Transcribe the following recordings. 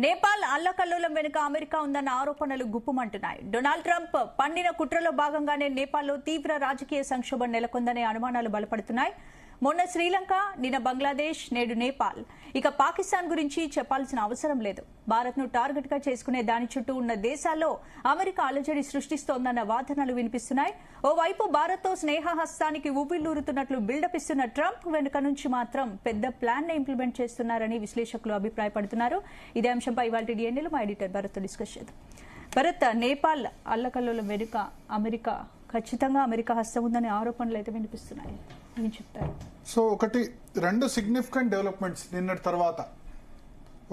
నేపాల్ అల్లకల్లోలం వెనుక అమెరికా ఉందన్న ఆరోపణలు గుప్పుమంటున్నాయి. డొనాల్డ్ ట్రంప్ పండిన కుట్రలో భాగంగానే నేపాల్లో తీవ్ర రాజకీయ సంక్షోభం నెలకొందనే అనుమానాలు బలపడుతున్నాయి. మొన్న శ్రీలంక, నిన్న బంగ్లాదేశ్, నేడు నేపాల్. ఇక పాకిస్తాన్ గురించి చెప్పాల్సిన అవసరం లేదు. భారత్ ను టార్గెట్ గా చేసుకునే దాని చుట్టూ ఉన్న దేశాల్లో అమెరికా అలజడి సృష్టిస్తోందన్న వాదనలు వినిపిస్తున్నాయి. ఓవైపు భారత్ తో స్నేహహస్తానికి ఊపిళ్లూరుతున్నట్లు బిల్డప్ ఇస్తున్న ట్రంప్ వెనుక నుంచి మాత్రం పెద్ద ప్లాన్ ని ఇంప్లిమెంట్ చేస్తున్నారని విశ్లేషకులు అభిప్రాయపడుతున్నారు. ఇదే అంశంపై ఇవాళ డిఎన్ఏలో మా ఎడిటర్ భరత్ డిస్కస్ చేద్దాం. భరత్, నేపాల్ అల్లకల్లోలం వెనుక అమెరికా ఖచ్చితంగా అమెరికా హస్తం ఉందనే ఆరోపణలు అయితే వినిపిస్తున్నాయి. ఏం చెప్తారు? సో రెండు సిగ్నిఫికెంట్ డెవలప్మెంట్స్ నిన్నటి తర్వాత.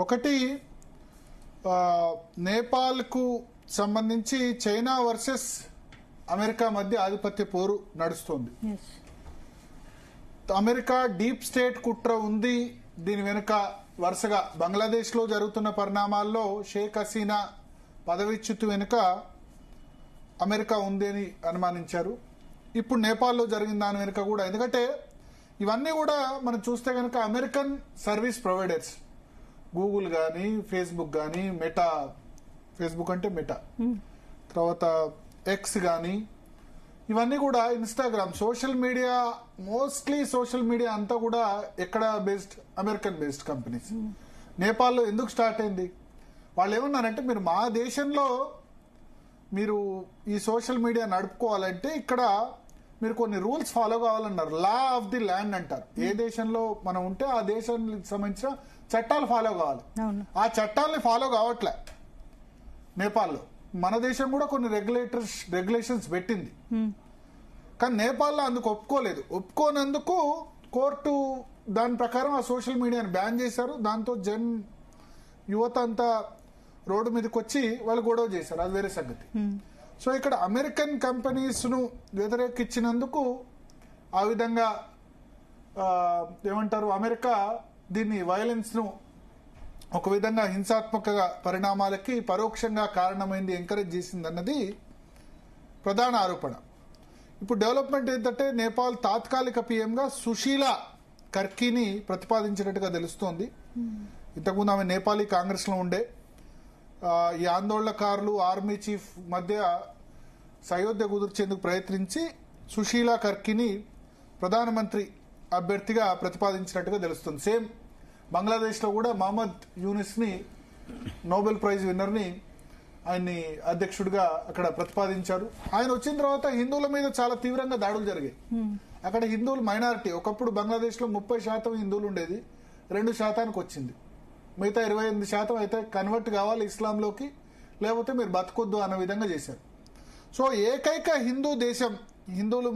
ఒకటి, నేపాల్కు సంబంధించి చైనా వర్సెస్ అమెరికా మధ్య ఆధిపత్య పోరు నడుస్తోంది. అమెరికా డీప్ స్టేట్ కుట్ర ఉంది. దీని వెనుక వరుసగా బంగ్లాదేశ్ లో జరుగుతున్న పరిణామాల్లో షేక్ హసీనా పదవిచ్యుతి వెనుక అమెరికా ఉంది అని అనుమానించారు. ఇప్పుడు నేపాల్లో జరిగిన దాని వెనుక కూడా, ఎందుకంటే ఇవన్నీ కూడా మనం చూస్తే కనుక అమెరికన్ సర్వీస్ ప్రొవైడర్స్, గూగుల్ కానీ, ఫేస్బుక్ కానీ, మెటా, ఫేస్బుక్ అంటే మెటా, తర్వాత ఎక్స్ కానీ, ఇవన్నీ కూడా Instagram, social media, mostly social media అంతా కూడా ఎక్కడ బేస్డ్? American based companies. నేపాల్లో ఎందుకు స్టార్ట్ అయింది? వాళ్ళు ఏమన్నారంటే, మీరు మా దేశంలో మీరు ఈ సోషల్ మీడియా నడుపుకోవాలంటే ఇక్కడ మీరు కొన్ని రూల్స్ ఫాలో కావాలన్నారు. లా ఆఫ్ ది ల్యాండ్ అంటారు. ఏ దేశంలో మనం ఉంటే ఆ దేశానికి సంబంధించిన చట్టాలు ఫాలో కావాలి. ఆ చట్టాలని ఫాలో కావట్లే నేపాల్లో. మన దేశం కూడా కొన్ని రెగ్యులేషన్స్ పెట్టింది, కానీ నేపాల్లో అందుకు ఒప్పుకోలేదు. ఒప్పుకోనందుకు కోర్టు దాని ప్రకారం ఆ సోషల్ మీడియాని బ్యాన్ చేశారు. దాంతో యువత అంతా రోడ్డు మీదకి వచ్చి వాళ్ళు గొడవ చేశారు. అది వేరే సంగతి. సో ఇక్కడ అమెరికన్ కంపెనీస్ ను వ్యతిరేకించినందుకు ఆ విధంగా ఏమంటారు, అమెరికా దీన్ని వైలెన్స్ ను ఒక విధంగా హింసాత్మక పరిణామాలకి పరోక్షంగా కారణమైంది, ఎంకరేజ్ చేసింది అన్నది ప్రధాన ఆరోపణ. ఇప్పుడు డెవలప్మెంట్ ఏంటంటే, నేపాల్ తాత్కాలిక పీఎంగా సుశీలా కర్కీని ప్రతిపాదించినట్టుగా తెలుస్తోంది. ఇంతకుముందు ఆమె నేపాలీ కాంగ్రెస్ లో ఉండే. ఈ ఆందోళనకారులు, ఆర్మీ చీఫ్ మధ్య సయోధ్య కుదిర్చేందుకు ప్రయత్నించి సుశీలా కర్కీని ప్రధానమంత్రి అభ్యర్థిగా ప్రతిపాదించినట్టుగా తెలుస్తుంది. సేమ్ బంగ్లాదేశ్ లో కూడా మహమ్మద్ యూనిస్ ని, నోబెల్ ప్రైజ్ విన్నర్ ని, ఆయన్ని అధ్యక్షుడిగా అక్కడ ప్రతిపాదించారు. ఆయన వచ్చిన తర్వాత హిందువుల మీద చాలా తీవ్రంగా దాడులు జరిగాయి. అక్కడ హిందువులు మైనారిటీ. ఒకప్పుడు బంగ్లాదేశ్ లో 30% హిందువులు ఉండేది, 2% వచ్చింది. మిగతా 28% అయితే కన్వర్ట్ కావాలి ఇస్లాంలోకి, లేకపోతే మీరు బతకొద్దు అన్న విధంగా చేశారు. సో ఏకైక హిందూ దేశం, హిందువులు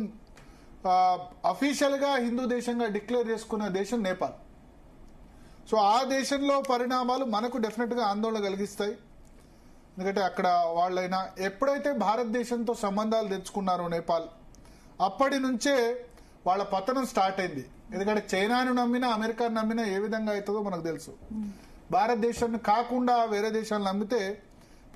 అఫీషియల్ గా హిందూ దేశంగా డిక్లేర్ చేసుకున్న దేశం నేపాల్. సో ఆ దేశంలో పరిణామాలు మనకు డెఫినెట్ గా ఆందోళన కలిగిస్తాయి. ఎందుకంటే అక్కడ వాళ్ళైనా ఎప్పుడైతే భారతదేశంతో సంబంధాలు తెచ్చుకున్నారో నేపాల్, అప్పటి నుంచే వాళ్ళ పతనం స్టార్ట్ అయింది. ఎందుకంటే చైనాను నమ్మినా, అమెరికాను నమ్మినా ఏ విధంగా అవుతుందో మనకు తెలుసు. భారతదేశాన్ని కాకుండా వేరే దేశాలను నమ్మితే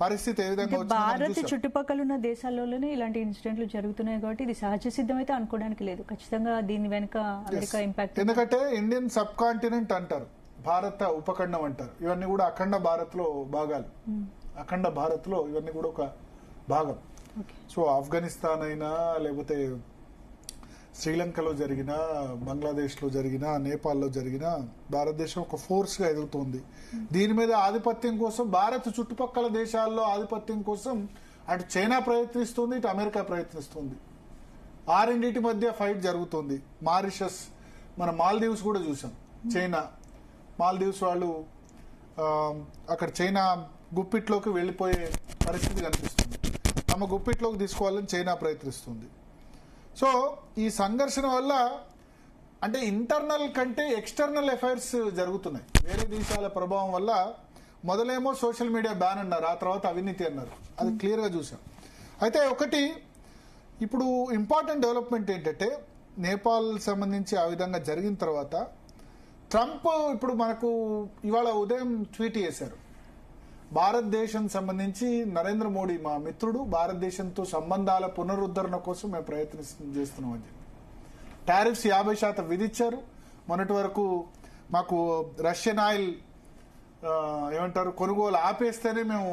పరిస్థితి ఏ విధంగా భారత్ చుట్టుపక్కల ఉన్న దేశాల్లోనే ఇలాంటి ఇన్సిడెంట్లు జరుగుతున్నాయి కాబట్టి ఇది సహజ సిద్ధమైతే అనుకోవడానికి లేదు. ఖచ్చితంగా దీని వెనుక అమెరికా ఇంపాక్ట్. ఎందుకంటే ఇండియన్ సబ్ కాంటినెంట్ అంటారు, భారత ఉపఖండం అంటారు. ఇవన్నీ కూడా అఖండ భారత్ లో భాగాలు. అఖండ భారత్ లో ఇవన్నీ కూడా ఒక భాగం. సో ఆఫ్ఘనిస్తాన్ అయినా, లేకపోతే శ్రీలంకలో జరిగిన, బంగ్లాదేశ్ లో జరిగిన, నేపాల్లో జరిగిన, భారతదేశం ఒక ఫోర్స్ గా ఎదుగుతుంది. దీని మీద ఆధిపత్యం కోసం, భారత్ చుట్టుపక్కల దేశాల్లో ఆధిపత్యం కోసం అటు చైనా ప్రయత్నిస్తుంది, ఇటు అమెరికా ప్రయత్నిస్తుంది. ఆ రెండింటి మధ్య ఫైట్ జరుగుతుంది. మారిషస్, మన మాల్దీవ్స్ కూడా చూసాం. చైనా మాల్దీవ్స్ వాళ్ళు అక్కడ చైనా గుప్పిట్లోకి వెళ్లిపోయే పరిస్థితి కనిపిస్తుంది. తమ గుప్పిట్లోకి తీసుకోవాలని చైనా ప్రయత్నిస్తుంది. సో ఈ సంఘర్షణ వల్ల, అంటే ఇంటర్నల్ కంటే ఎక్స్టర్నల్ అఫైర్స్ జరుగుతున్నాయి. వేరే దేశాల ప్రభావం వల్ల మొదలేమో సోషల్ మీడియా బ్యాన్ అన్నారు, ఆ తర్వాత అవినీతి అన్నారు. అది క్లియర్ గా చూసాం. అయితే ఒకటి ఇప్పుడు ఇంపార్టెంట్ డెవలప్మెంట్ ఏంటంటే, నేపాల్ సంబంధించి ఆ విధంగా జరిగిన తర్వాత ట్రంప్ ఇప్పుడు మనకు ఇవాళ ఉదయం ట్వీట్ చేశారు. భారతదేశం సంబంధించి నరేంద్ర మోడీ మా మిత్రుడు, భారతదేశంతో సంబంధాల పునరుద్ధరణ కోసం మేము ప్రయత్నం చేస్తున్నామని చెప్పి టారిఫ్స్ 50% విధించారు. మొన్నటి వరకు మాకు రష్యన్ ఆయిల్ ఏమంటారు కొనుగోలు ఆపేస్తేనే మేము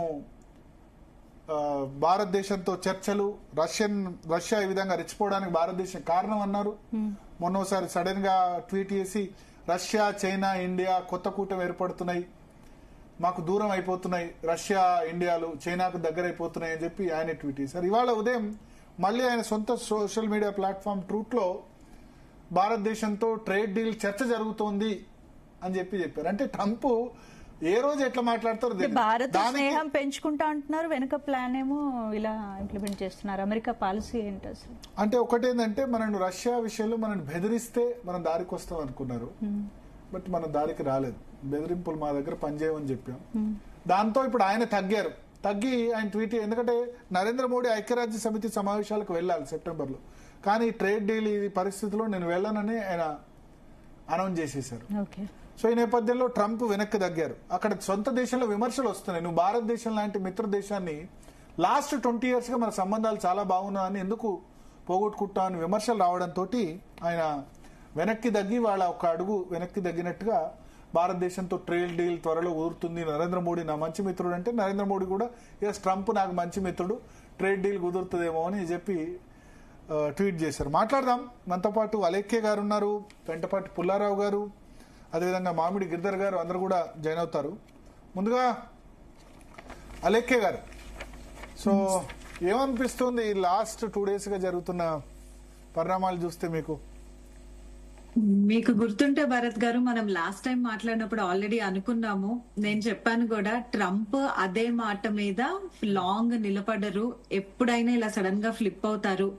భారతదేశంతో చర్చలు రష్యా ఈ విధంగా రెచ్చిపోవడానికి భారతదేశం కారణం అన్నారు. మొన్నోసారి సడన్ గా ట్వీట్ చేసి రష్యా, చైనా, ఇండియా కొత్త కూటమి ఏర్పడుతున్నాయి, మాకు దూరం అయిపోతున్నాయి, రష్యా ఇండియాలు చైనాకు దగ్గర అయిపోతున్నాయి అని చెప్పి ఆయన ట్వీట్ చేశారు. ఇవాళ ఉదయం మళ్ళీ ఆయన సొంత సోషల్ మీడియా ప్లాట్ఫామ్ ట్రూత్ లో భారతదేశంతో ట్రేడ్ డీల్ చర్చ జరుగుతోంది అని చెప్పారు. అంటే ట్రంప్ ఏ రోజు ఎట్లా మాట్లాడతారు భారత స్నేహం పెంచుకుంటా అంటున్నారు, వెనుక ప్లాన్ ఏమో ఇలా ఇంప్లిమెంట్ చేస్తున్నారు. అమెరికా పాలసీ ఏంటి అసలు? అంటే ఒకటేందంటే మనల్ని రష్యా విషయంలో మనల్ని బెదిరిస్తే మనం దారికి వస్తాం అనుకున్నారు, బట్ మన దారికి రాలేదు. బెదిరింపులు మా దగ్గర పనిచేయమని చెప్పాం. దాంతో ఇప్పుడు ఆయన తగ్గి ఆయన ట్వీట్, ఎందుకంటే నరేంద్ర మోడీ ఐక్యరాజ్య సమితి సమావేశాలకు వెళ్ళాలి సెప్టెంబర్లో, కానీ ట్రేడ్ డీల్ ఈ పరిస్థితిలో నేను వెళ్ళనని ఆయన అనౌన్స్ చేసేశారు. సో ఈ నేపథ్యంలో ట్రంప్ వెనక్కి తగ్గారు. అక్కడ సొంత దేశంలో విమర్శలు వస్తున్నాయి, నువ్వు భారతదేశం లాంటి మిత్ర దేశాన్ని లాస్ట్ 20 years గా మన సంబంధాలు చాలా బాగున్నాయని ఎందుకు పోగొట్టుకుంటా అని విమర్శలు రావడంతో ఆయన వెనక్కి తగ్గి వాళ్ళ ఒక అడుగు వెనక్కి తగ్గినట్టుగా భారతదేశంతో ట్రేడ్ డీల్ త్వరలో కుదురుతుంది, నరేంద్ర మోడీ నా మంచి మిత్రుడు అంటే నరేంద్ర మోడీ కూడా ఎస్ ట్రంప్ నాకు మంచి మిత్రుడు, ట్రేడ్ డీల్ కుదురుతుందేమో అని చెప్పి ట్వీట్ చేశారు. మాట్లాడదాం. మనతో పాటు అలేఖ్య గారు ఉన్నారు, వెంటపాటి పుల్లారావు గారు, అదేవిధంగా మామిడి గిరిధర్ గారు, అందరూ కూడా జాయిన్ అవుతారు. ముందుగా అలేఖ్య గారు, సో ఏమనిపిస్తుంది లాస్ట్ 2 days గా జరుగుతున్న పరిణామాలు చూస్తే మీకు? మీకు గుర్తుంటే భరత్ గారు, మనం లాస్ట్ టైం మాట్లాడినప్పుడు ఆల్రెడీ అనుకున్నాము, నేను చెప్పాను కూడా, ట్రంప్ అదే మాట మీద లాంగ్ నిలబడరు, ఎప్పుడైనా ఇలా సడన్ గా ఫ్లిప్ అవుతారు.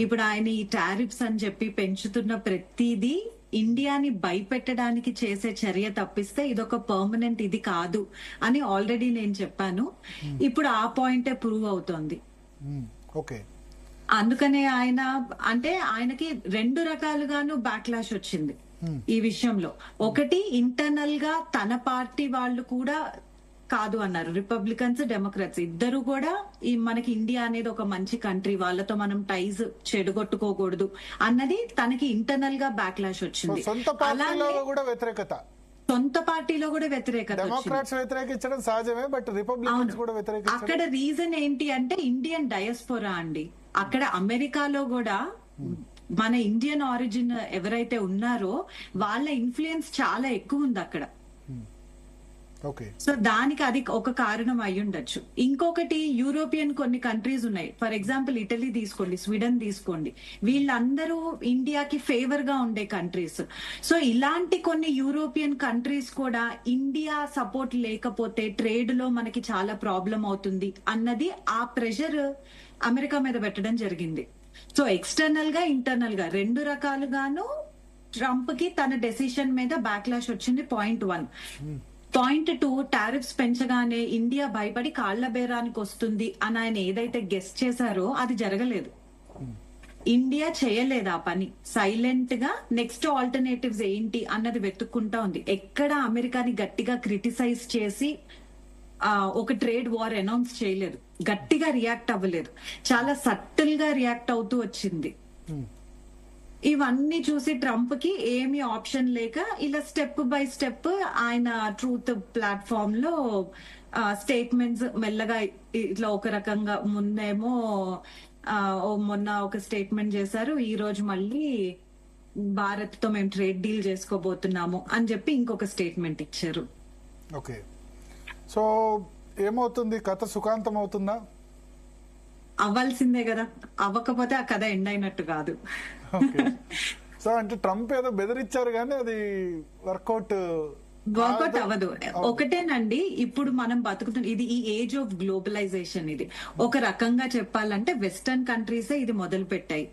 ఇప్పుడు ఆయన ఈ టారిఫ్స్ అని చెప్పి పెంచుతున్న ప్రతిదీ ఇండియాని భయపెట్టడానికి చేసే చర్య తప్పిస్తే ఇదొక పర్మనెంట్ ఇది కాదు అని ఆల్రెడీ నేను చెప్పాను. ఇప్పుడు ఆ పాయింటే ప్రూవ్ అవుతోంది. ఓకే, అందుకనే ఆయన అంటే ఆయనకి 2 రకాలుగాను బ్యాక్లాష్ వచ్చింది ఈ విషయంలో. ఒకటి, ఇంటర్నల్ గా తన పార్టీ వాళ్ళు కూడా కాదు అన్నారు, రిపబ్లికన్స్ డెమోక్రాట్స్ ఇద్దరు కూడా ఈ మనకి ఇండియా అనేది ఒక మంచి కంట్రీ, వాళ్ళతో మనం టైజ్ చెడగొట్టుకోకూడదు అన్నది తనకి ఇంటర్నల్ గా బ్యాక్లాష్ వచ్చింది. సొంత పార్టీలో కూడా వ్యతిరేకత, సొంత పార్టీలో కూడా వ్యతిరేకత, డెమోక్రాట్స్ వ్యతిరేకించడం సహజమే, బట్ రిపబ్లికన్స్ కూడా వ్యతిరేకించడం. అక్కడ రీజన్ ఏంటి అంటే ఇండియన్ డయాస్పోరా అండి. అక్కడ అమెరికాలో కూడా మన ఇండియన్ ఆరిజిన్ ఎవరైతే ఉన్నారో వాళ్ళ ఇన్ఫ్లుయెన్స్ చాలా ఎక్కువ ఉంది అక్కడ. సో దానికి అది ఒక కారణం అయి ఉండొచ్చు. ఇంకొకటి, యూరోపియన్ కొన్ని కంట్రీస్ ఉన్నాయి, ఫర్ ఎగ్జాంపుల్ ఇటలీ తీసుకోండి, స్వీడన్ తీసుకోండి, వీళ్ళందరూ ఇండియాకి ఫేవర్ గా ఉండే కంట్రీస్. సో ఇలాంటి కొన్ని యూరోపియన్ కంట్రీస్ కూడా ఇండియా సపోర్ట్ లేకపోతే ట్రేడ్ లో మనకి చాలా ప్రాబ్లం అవుతుంది అన్నది ఆ ప్రెషర్ అమెరికా మీద పెట్టడం జరిగింది. సో ఎక్స్టర్నల్ గా ఇంటర్నల్ గా 2 రకాలుగాను ట్రంప్ కి తన డెసిషన్ మీద బ్యాక్లాష్ వచ్చింది. పాయింట్ 1. పాయింట్ 2, టారిఫ్స్ పెంచగానే ఇండియా భయపడి కాళ్ల బేరానికి వస్తుంది అని ఆయన ఏదైతే గెస్ చేశారో అది జరగలేదు. ఇండియా చేయలేదు ఆ పని, సైలెంట్ గా నెక్స్ట్ ఆల్టర్నేటివ్స్ ఏంటి అన్నది వెతుక్కుంటా ఉంది. ఎక్కడ అమెరికాని గట్టిగా క్రిటిసైజ్ చేసి ఒక ట్రేడ్ వార్ అనౌన్స్ చేయలేదు, గట్టిగా రియాక్ట్ అవ్వలేదు, చాలా సటిల్ గా రియాక్ట్ అవుతూ వచ్చింది. ఇవన్నీ చూసి ట్రంప్ కి ఏమీ ఆప్షన్ లేక ఇలా స్టెప్ బై స్టెప్ ఆయన ట్రూత్ ప్లాట్ఫామ్ లో స్టేట్మెంట్స్ మెల్లగా ఇట్లా ఒక రకంగా, ముందేమో మొన్న ఒక స్టేట్మెంట్ చేశారు, ఈ రోజు మళ్ళీ భారత్ తో మేము ట్రేడ్ డీల్ చేసుకోబోతున్నాము అని చెప్పి ఇంకొక స్టేట్మెంట్ ఇచ్చారు. ఓకే, సో ఏమవుతుంది, కథ సుఖాంతం అవుతుందా? అవ్వాల్సిందే కదా, అవ్వకపోతే ఆ కథ ఎండ్ అయినట్టు కాదు. సో అంటే ట్రంప్ ఏదో బెదిరించారు కానీ అది వర్కౌట్ అవ్వదు. ఒకటేనండి, ఇప్పుడు మనం బతుకుతున్న ఇది ఈ ఏజ్ ఆఫ్ గ్లోబలైజేషన్. ఇది ఒక రకంగా చెప్పాలంటే వెస్టర్న్ కంట్రీసే ఇది మొదలు పెట్టాయి.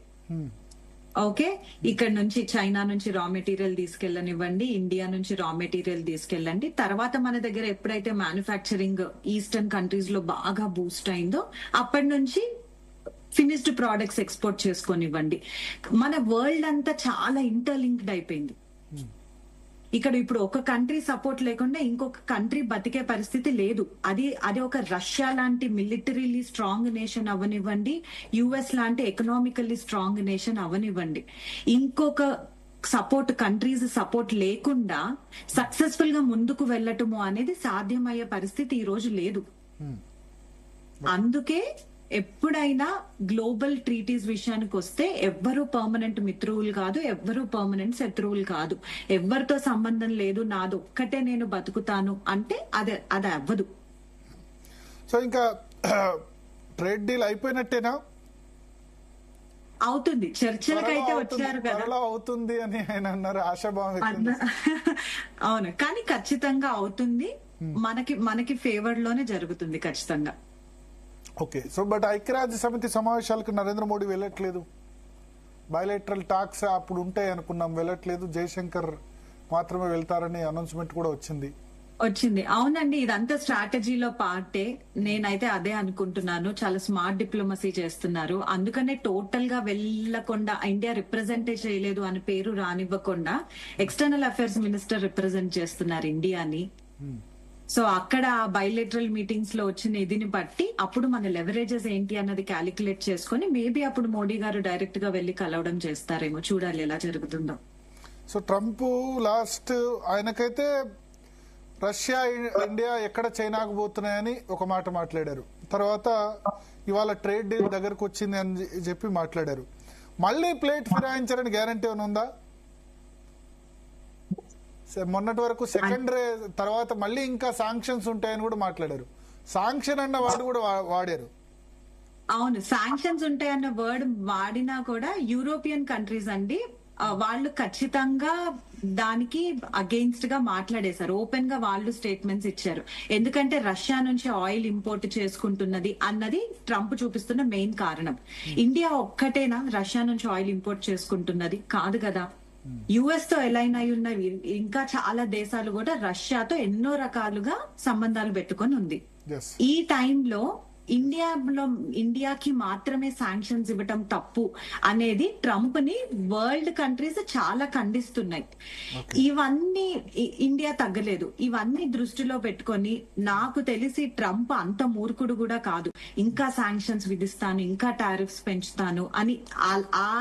ఓకే, ఇక్కడ నుంచి చైనా నుంచి రా మెటీరియల్ తీసుకెళ్ళనివ్వండి, ఇండియా నుంచి రా మెటీరియల్ తీసుకెళ్ళండి, తర్వాత మన దగ్గర ఎప్పుడైతే మ్యానుఫ్యాక్చరింగ్ ఈస్టర్న్ కంట్రీస్ లో బాగా బూస్ట్ అయిందో అప్పటి నుంచి ఫినిష్డ్ ప్రోడక్ట్స్ ఎక్స్పోర్ట్ చేసుకొనివ్వండి. మన వరల్డ్ అంతా చాలా ఇంటర్లింక్డ్ అయిపోయింది. ఇక్కడ ఇప్పుడు ఒక కంట్రీ సపోర్ట్ లేకుండా ఇంకొక కంట్రీ బతికే పరిస్థితి లేదు. అది ఒక రష్యా లాంటి మిలిటరీలీ స్ట్రాంగ్ నేషన్ అవనివ్వండి, యుఎస్ లాంటి ఎకనామికల్లీ స్ట్రాంగ్ నేషన్ అవనివ్వండి, ఇంకొక కంట్రీస్ సపోర్ట్ లేకుండా సక్సెస్ఫుల్ గా ముందుకు వెళ్ళటము అనేది సాధ్యమయ్యే పరిస్థితి ఈ రోజు లేదు. అందుకే ఎప్పుడైనా గ్లోబల్ ట్రీటీస్ విషయానికి వస్తే ఎవ్వరూ పర్మనెంట్ మిత్రువులు కాదు, ఎవ్వరూ పర్మనెంట్ శత్రువులు కాదు. ఎవరితో సంబంధం లేదు, నాదొక్కటే నేను బతుకుతాను అంటే అది అవ్వదు. సో ఇంకా ట్రేడ్ డీల్ అయిపోయినట్టేనా? అవుతుంది, చర్చలకైతే వచ్చారు కదా, త్వరలో అవుతుంది అని ఆయన అన్నారు, ఆశాభావం వ్యక్తం చేశారు. అవును, కానీ ఖచ్చితంగా అవుతుంది, మనకి ఫేవర్ లోనే జరుగుతుంది ఖచ్చితంగా. ఓకే, సో బట్ ఐక్యరాజ్య సమితి సమావేశాలకు నరేంద్ర మోడీ వెళ్ళట్లేదు. బయలెటరల్ టాక్స్ అప్పుడు ఉంటాయి అనుకున్నాం, వెళ్ళట్లేదు. జయశంకర్ మాత్రమే వెళ్తారని అనౌన్స్మెంట్ కూడా వచ్చింది. అవునండి, ఇదంతా స్ట్రాటజీలో పార్టే. నేనైతే అదే అనుకుంటున్నాను. చాలా స్మార్ట్ డిప్లొమసీ చేస్తున్నారు. అందుకనే టోటల్ గా వెళ్ళకుండా, ఇండియా రిప్రజెంట్ చేయలేదు అని పేరు రానివ్వకుండా ఎక్స్టర్నల్ అఫైర్స్ మినిస్టర్ రిప్రజెంట్ చేస్తున్నారు ఇండియాని. సో అక్కడ బైలేటరల్ మీటింగ్స్ లో వచ్చిన ఇదిని బట్టి అప్పుడు మన లెవరేజెస్ ఏంటి అన్నది క్యాలిక్యులేట్ చేసుకుని మేబీ అప్పుడు మోడీ గారు డైరెక్ట్ గా వెళ్లి కలవడం చేస్తారేమో, చూడాలి ఎలా జరుగుతుందో. సో ట్రంప్ లాస్ట్ ఆయనకైతే రష్యా ఇండియా ఎక్కడ చైనాకు పోతున్నాయని ఒక మాట మాట్లాడారు. తర్వాత ఇవాళ ట్రేడ్ డీల్ దగ్గరకు వచ్చింది అని చెప్పి మాట్లాడారు. మళ్ళీ ప్లేట్ ఫిరాయించారని గ్యారంటీ ఏమైనా ఉందా? మొన్నటి వరకు సెకండ్ రే తర్వాత మళ్ళీ ఇంకా శాంక్షన్స్ ఉంటాయని కూడా మాట్లాడారు. శాంక్షన్ అన్న వర్డ్ కూడా వాడారు. అవును, శాంక్షన్స్ ఉంటాయన్న వర్డ్ వాడినా కూడా యూరోపియన్ కంట్రీస్ అండి, వాళ్ళు ఖచ్చితంగా దానికి అగెయిన్స్ట్ గా మాట్లాడేశారు. ఓపెన్ గా వాళ్ళు స్టేట్మెంట్స్ ఇచ్చారు. ఎందుకంటే రష్యా నుంచి ఆయిల్ ఇంపోర్ట్ చేసుకుంటున్నది అన్నది ట్రంప్ చూపిస్తున్న మెయిన్ కారణం. ఇండియా ఒక్కటేనా రష్యా నుంచి ఆయిల్ ఇంపోర్ట్ చేసుకుంటున్నది? కాదు కదా. యుఎస్ తో ఎలైన్ అయి ఉన్న ఇంకా చాలా దేశాలు కూడా రష్యాతో ఎన్నో రకాలుగా సంబంధాలు పెట్టుకొని ఉంది. ఈ టైంలో ఇండియాకి మాత్రమే శాంక్షన్స్ ఇవ్వటం తప్పు అనేది ట్రంప్ ని వరల్డ్ కంట్రీస్ చాలా ఖండిస్తున్నాయి. ఇవన్నీ ఇండియా తగ్గలేదు. ఇవన్నీ దృష్టిలో పెట్టుకొని నాకు తెలిసి ట్రంప్ అంత మూర్ఖుడు కూడా కాదు. ఇంకా శాంక్షన్స్ విధిస్తాను, ఇంకా టారిఫ్స్ పెంచుతాను అని ఆ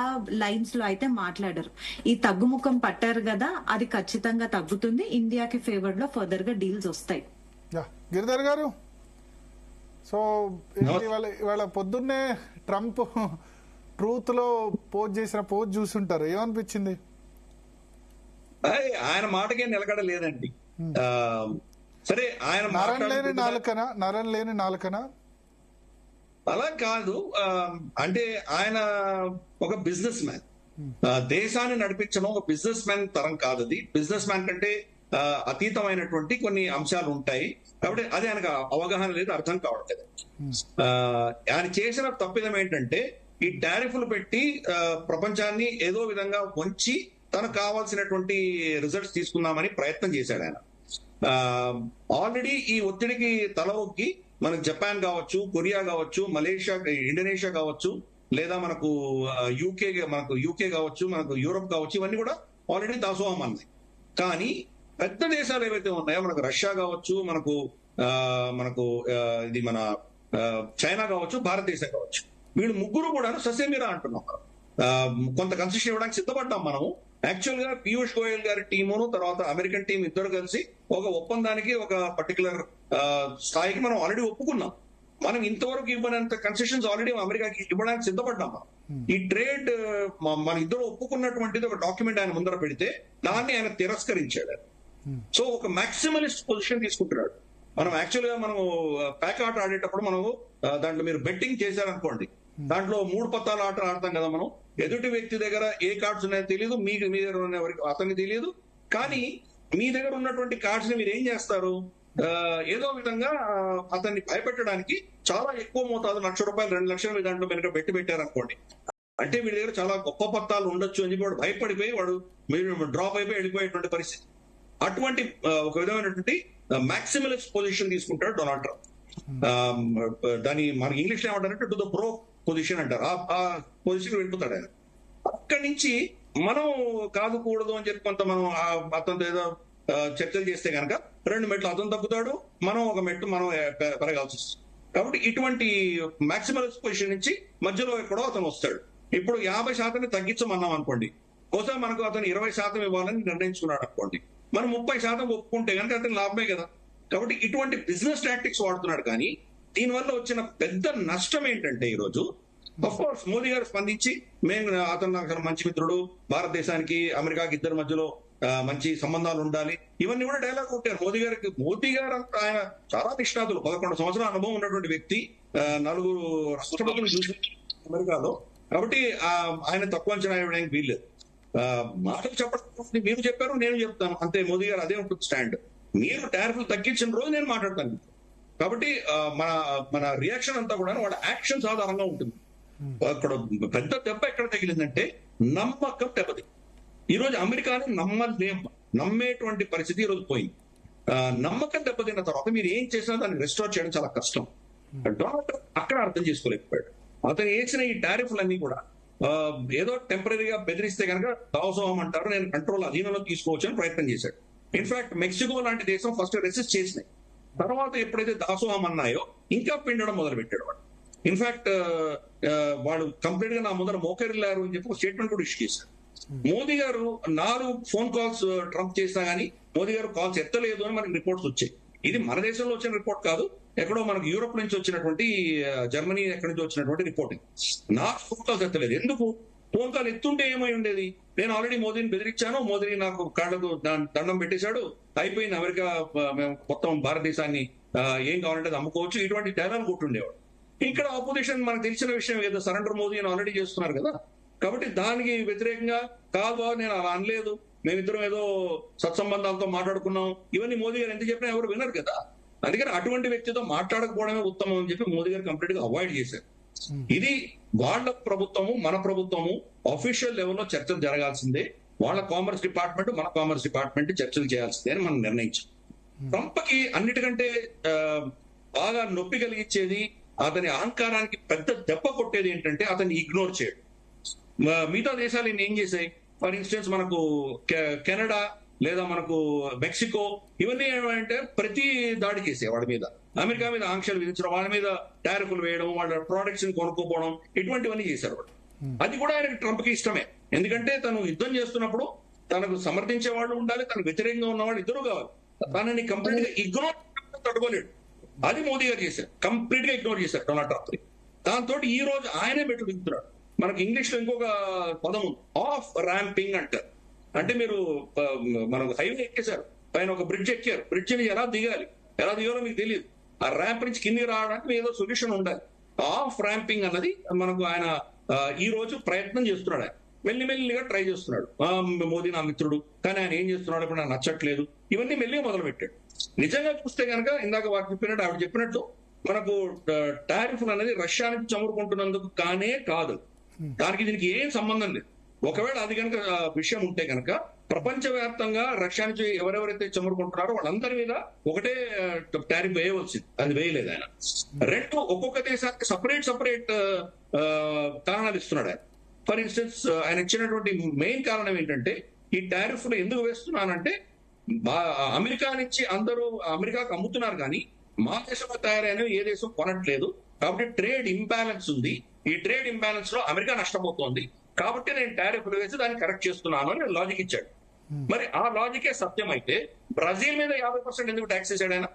లైన్స్ లో అయితే మాట్లాడరు. ఈ తగ్గుముఖం పట్టారు కదా, అది ఖచ్చితంగా తగ్గుతుంది. ఇండియాకి ఫేవర్ లో ఫర్దర్ గా డీల్స్ వస్తాయి. గిరిధర్ గారు, సో ఇవాళ పొద్దున్నే ట్రంప్ ట్రూత్ లో పోస్ట్ చేసిన పోస్ట్ చూసుంటారు, ఏమనిపించింది? ఆయన మాటకే నిలకడలేదండి. సరే, ఆయన నరం లేని నాలుకనా అలా కాదు. అంటే ఆయన ఒక బిజినెస్ మ్యాన్, దేశాన్ని నడిపించడం ఒక బిజినెస్ మ్యాన్ తరం కాదు. అది బిజినెస్ మ్యాన్ కంటే అతీతమైనటువంటి కొన్ని అంశాలు ఉంటాయి. కాబట్టి అది ఆయనకు అవగాహన లేదు, అర్థం కావట్లేదు. ఆయన చేసిన తప్పిదం ఏంటంటే ఈ టారిఫ్లు పెట్టి ప్రపంచాన్ని ఏదో విధంగా వంచి తనకు కావాల్సినటువంటి రిజల్ట్స్ తీసుకుందామని ప్రయత్నం చేశాడు ఆయన. ఆల్రెడీ ఈ ఒత్తిడికి తల ఒగ్గి మనకు జపాన్ కావచ్చు, కొరియా కావచ్చు, మలేషియా, ఇండోనేషియా కావచ్చు, లేదా మనకు యూకే కావచ్చు, మనకు యూరోప్ కావచ్చు, ఇవన్నీ కూడా ఆల్రెడీ దాసోహం అన్నాయి. కానీ పెద్ద దేశాలు ఏవైతే ఉన్నాయో, మనకు రష్యా కావచ్చు, మనకు ఇది మన చైనా కావచ్చు, భారతదేశం కావచ్చు, వీళ్ళు ముగ్గురు కూడా ససేమిరా అంటున్నాం. కొంత కన్సెషన్ ఇవ్వడానికి సిద్ధపడ్డాం మనము. యాక్చువల్ గా పీయూష్ గోయల్ గారి టీమును తర్వాత అమెరికన్ టీం ఇద్దరు కలిసి ఒక ఒప్పందానికి, ఒక పర్టికులర్ స్థాయికి మనం ఆల్రెడీ ఒప్పుకున్నాం. మనం ఇంతవరకు ఇవ్వనంత కన్సెషన్స్ ఆల్రెడీ అమెరికాకి ఇవ్వడానికి సిద్ధపడ్డాం. ఈ ట్రేడ్ మన ఇద్దరు ఒప్పుకున్నటువంటిది ఒక డాక్యుమెంట్ ఆయన ముందర పెడితే దాన్ని ఆయన తిరస్కరించాడు. సో ఒక మాక్సిమలిస్ట్ పొజిషన్ తీసుకుంటున్నాడు. మనం యాక్చువల్ గా మనం ప్యాక్ ఆట ఆడేటప్పుడు మనం దాంట్లో మీరు బెట్టింగ్ చేశారనుకోండి, దాంట్లో 3 పత్తాల ఆట ఆడతాం కదా మనం. ఎదుటి వ్యక్తి దగ్గర ఏ కార్డ్స్ ఉన్నాయో తెలియదు, మీ దగ్గర ఉన్న అతనికి తెలియదు. కానీ మీ దగ్గర ఉన్నటువంటి కార్డ్స్ ని మీరు ఏం చేస్తారు, ఏదో విధంగా అతన్ని భయపెట్టడానికి చాలా ఎక్కువ మోతాదు, ₹1,00,000 2,00,000 దాంట్లో వెనక పెట్టారనుకోండి, అంటే వీడి దగ్గర చాలా గొప్ప పత్తాలు ఉండొచ్చు అని చెప్పి వాడు భయపడిపోయి వాడు మీరు డ్రాప్ అయిపోయి వెళ్ళిపోయేటువంటి పరిస్థితి. అటువంటి ఒక విధమైనటువంటి మాక్సిమలిస్ట్ పొజిషన్ తీసుకుంటాడు డొనాల్డ్ ట్రంప్. దాని మనకి ఇంగ్లీష్ లో ఏమంటారంటే టు ద ప్రో పొజిషన్ అంటారు. ఆ పొజిషన్ వెళ్ళిపోతాడు ఆయన. అక్కడి నుంచి మనం కాదుకూడదు అని చెప్పి కొంత మనం అతనితో ఏదో చర్చలు చేస్తే కనుక 2 మెట్లు అతను తగ్గుతాడు, మనం ఒక మెట్టు మనం పెరగాల్సి వస్తుంది. కాబట్టి ఇటువంటి మాక్సిమలిస్ట్ పొజిషన్ నుంచి మధ్యలో ఎక్కడో అతను వస్తాడు. ఇప్పుడు 50% తగ్గించమన్నాం అనుకోండి, బహుశా మనకు అతను 20% ఇవ్వాలని నిర్ణయించుకున్నాడు అనుకోండి, మనం 30% ఒప్పుకుంటే కనుక అతను లాభమే కదా. కాబట్టి ఇటువంటి బిజినెస్ టాక్టిక్స్ వాడుతున్నాడు. కానీ దీనివల్ల వచ్చిన పెద్ద నష్టం ఏంటంటే ఈరోజు ఆఫ్ కోర్స్ మోదీ గారు స్పందించి అతను నాకు మంచి మిత్రుడు, భారతదేశానికి అమెరికాకి ఇద్దరి మధ్యలో మంచి సంబంధాలు ఉండాలి, ఇవన్నీ కూడా డైలాగ్ కొట్టారు మోదీ గారికి. మోదీ గారు అంతా ఆయన చాలా నిష్ణాతులు, 11 సంవత్సరాల అనుభవం ఉన్నటువంటి వ్యక్తి, 4 రాష్ట్రపతులు చూసి అమెరికాలో. కాబట్టి ఆయన తక్కువ అంచనా వేయడానికి వీల్లేదు. మాటలు చెప్పడం మీరు చెప్పారు, నేను చెప్తాను అంతే. మోదీ గారు అదే ఉంటుంది స్టాండ్. మీరు టారిఫ్లు తగ్గించిన రోజు నేను మాట్లాడతాను. కాబట్టి మన రియాక్షన్ అంతా కూడా వాళ్ళ యాక్షన్స్ ఆధారంగా ఉంటుంది. అక్కడ పెద్ద దెబ్బ ఎక్కడ తగిలిందంటే నమ్మకం దెబ్బది. ఈ రోజు అమెరికాని నమ్మేటువంటి పరిస్థితి ఈ రోజు పోయింది. నమ్మకం దెబ్బతిన్న తర్వాత మీరు ఏం చేసినా దాన్ని రెస్టోర్ చేయడం చాలా కష్టం. డొనాల్డ్ ట్రంప్ అక్కడ అర్థం చేసుకోలేకపోయాడు. అతను వేసిన ఈ టారిఫ్లన్నీ కూడా ఏదో టెంపరీగా బెదిరిస్తే కనుక దాసోహం అంటారు, నేను కంట్రోల్ అధీనంలో తీసుకోవచ్చని ప్రయత్నం చేశాడు. ఇన్ఫాక్ట్ మెక్సికో లాంటి దేశం ఫస్ట్ రెసిస్ట్ చేసినాయి, తర్వాత ఎప్పుడైతే దాసోహం అన్నాయో ఇంకా పిండడం మొదలు పెట్టాడు వాడు. ఇన్ఫాక్ట్ వాడు కంప్లీట్ గా నా ముందర మోకరిల్లారు అని చెప్పి ఒక స్టేట్మెంట్ కూడా ఇష్యూ చేశారు. మోదీ గారు 4 ఫోన్ కాల్స్ ట్రంప్ చేసినా గానీ మోదీ గారు కాల్స్ ఎత్తలేదు అని మనకి రిపోర్ట్స్ వచ్చాయి. ఇది మన దేశంలో వచ్చిన రిపోర్ట్ కాదు, ఎక్కడో మనకు యూరోప్ నుంచి వచ్చినటువంటి, జర్మనీ ఎక్కడి నుంచి వచ్చినటువంటి రిపోర్టింగ్. నా ఫోన్ కాల్స్ ఎత్తలేదు. ఎందుకు? ఫోన్ కాల్ ఎత్తుంటే ఏమై ఉండేది? నేను ఆల్రెడీ మోదీని బెదిరించాను, మోదీ నాకు కాళ్ళకు దండం పెట్టేశాడు, అయిపోయింది, అమెరికా మొత్తం భారతదేశాన్ని ఏం కావాలంటే అది అమ్ముకోవచ్చు, ఇటువంటి డైలాగ్ కొట్టుండేవాడు. ఇక్కడ ఆపోజిషన్ మనకు తెలిసిన విషయం ఏదో సరెండర్ మోదీ అని ఆల్రెడీ చేస్తున్నారు కదా. కాబట్టి దానికి వ్యతిరేకంగా కాదు, నేను అలా అనలేదు, మేమిద్దరం ఏదో సత్సంబంధాలతో మాట్లాడుకున్నాం, ఇవన్నీ మోదీ గారు ఎంత చెప్పినా ఎవరు వినరు కదా. అందుకని అటువంటి వ్యక్తితో మాట్లాడకపోవడమే ఉత్తమం అని చెప్పి మోదీ గారు కంప్లీట్ గా అవాయిడ్ చేశారు. ఇది వాళ్ళ ప్రభుత్వము మన ప్రభుత్వము అఫీషియల్ లెవెల్లో చర్చలు జరగాల్సిందే. వాళ్ళ కామర్స్ డిపార్ట్మెంట్ మన కామర్స్ డిపార్ట్మెంట్ చర్చలు చేయాల్సిందే అని మనం నిర్ణయించాం. ట్రంప్ కి అన్నిటికంటే బాగా నొప్పి కలిగించేది, అతని అహంకారానికి పెద్ద దెబ్బ కొట్టేది ఏంటంటే అతన్ని ఇగ్నోర్ చేయడం. మిగతా దేశాలు ఏం చేశాయి? ఫర్ ఇన్స్టెన్స్ మనకు కెనడా లేదా మనకు మెక్సికో, ఇవన్నీ ఏమంటే ప్రతి దాడి చేసే వాళ్ళ మీద, అమెరికా మీద ఆంక్షలు విధించడం, వాళ్ళ మీద టారిఫ్లు వేయడం, వాళ్ళ ప్రొడక్ట్స్ ని కొనుక్కోపోవడం, ఇటువంటివన్నీ చేశారు వాళ్ళు. అది కూడా ఆయనకి ట్రంప్ కి ఇష్టమే. ఎందుకంటే తను యుద్ధం చేస్తున్నప్పుడు తనకు సమర్థించే వాళ్ళు ఉండాలి, తనకు వ్యతిరేకంగా ఉన్న వాళ్ళు ఇద్దరు కావాలి. తనని కంప్లీట్ గా ఇగ్నోర్ తట్టుకోలేడు. అది మోదీ గారు చేశారు, కంప్లీట్ గా ఇగ్నోర్ చేశారు డొనాల్డ్ ట్రంప్. దాంతో ఈ రోజు ఆయనే బెట్టు దిగుతున్నాడు. మనకు ఇంగ్లీష్ లో ఇంకొక పదం ఆఫ్ ర్యాంపింగ్ అంటారు. అంటే మీరు మనకు హైవే ఎక్కేశారు, పైన ఒక బ్రిడ్జ్ ఎక్కారు, బ్రిడ్జ్ ని ఎలా దిగాలో మీకు తెలియదు. ఆ ర్యాంప్ నుంచి కిందికి రావడానికి ఏదో సొల్యూషన్ ఉండాలి. ఆఫ్ ర్యాంపింగ్ అన్నది మనకు ఆయన ఈ రోజు ప్రయత్నం చేస్తున్నాడు. ఆయన మెల్లిమెల్లిగా ట్రై చేస్తున్నాడు. మోదీ నా మిత్రుడు, కానీ ఆయన ఏం చేస్తున్నాడు ఇప్పుడు నాకు నచ్చట్లేదు, ఇవన్నీ మెల్లిగా మొదలు పెట్టాడు. నిజంగా చూస్తే కనుక ఇందాక ఆవిడ చెప్పినట్టు మనకు టారిఫ్ అనేది రష్యా నుంచి చమురుకుంటున్నందుకు కాదు, దానికి దీనికి ఏం సంబంధం లేదు. ఒకవేళ అది కనుక విషయం ఉంటే కనుక ప్రపంచవ్యాప్తంగా రష్యా నుంచి ఎవరెవరైతే చమురుకుంటున్నారో వాళ్ళందరి మీద ఒకటే టారిఫ్ వేయవలసింది, అది వేయలేదు ఆయన. 2 ఒక్కొక్క దేశానికి సపరేట్ కారణాలు ఇస్తున్నాడు ఆయన. ఫర్ ఇన్స్టెన్స్ ఆయన ఇచ్చినటువంటి మెయిన్ కారణం ఏంటంటే, ఈ టారిఫ్లు ఎందుకు వేస్తున్నానంటే అమెరికా నుంచి అందరూ అమెరికాకు అమ్ముతున్నారు, కానీ మా దేశంలో తయారైనవి ఏ దేశం కొనట్లేదు. కాబట్టి ట్రేడ్ ఇంబ్యాలెన్స్ ఉంది. ఈ ట్రేడ్ ఇంబ్యాలెన్స్ లో అమెరికా నష్టపోతోంది, కాబట్టి నేను టారిఫ్లు వేసి దాన్ని కరెక్ట్ చేస్తున్నాను అని లాజిక్ ఇచ్చాడు. మరి ఆ లాజికే సత్యం అయితే బ్రెజిల్ మీద 50% ఎందుకు ట్యాక్స్ వేసాడు ఆయన?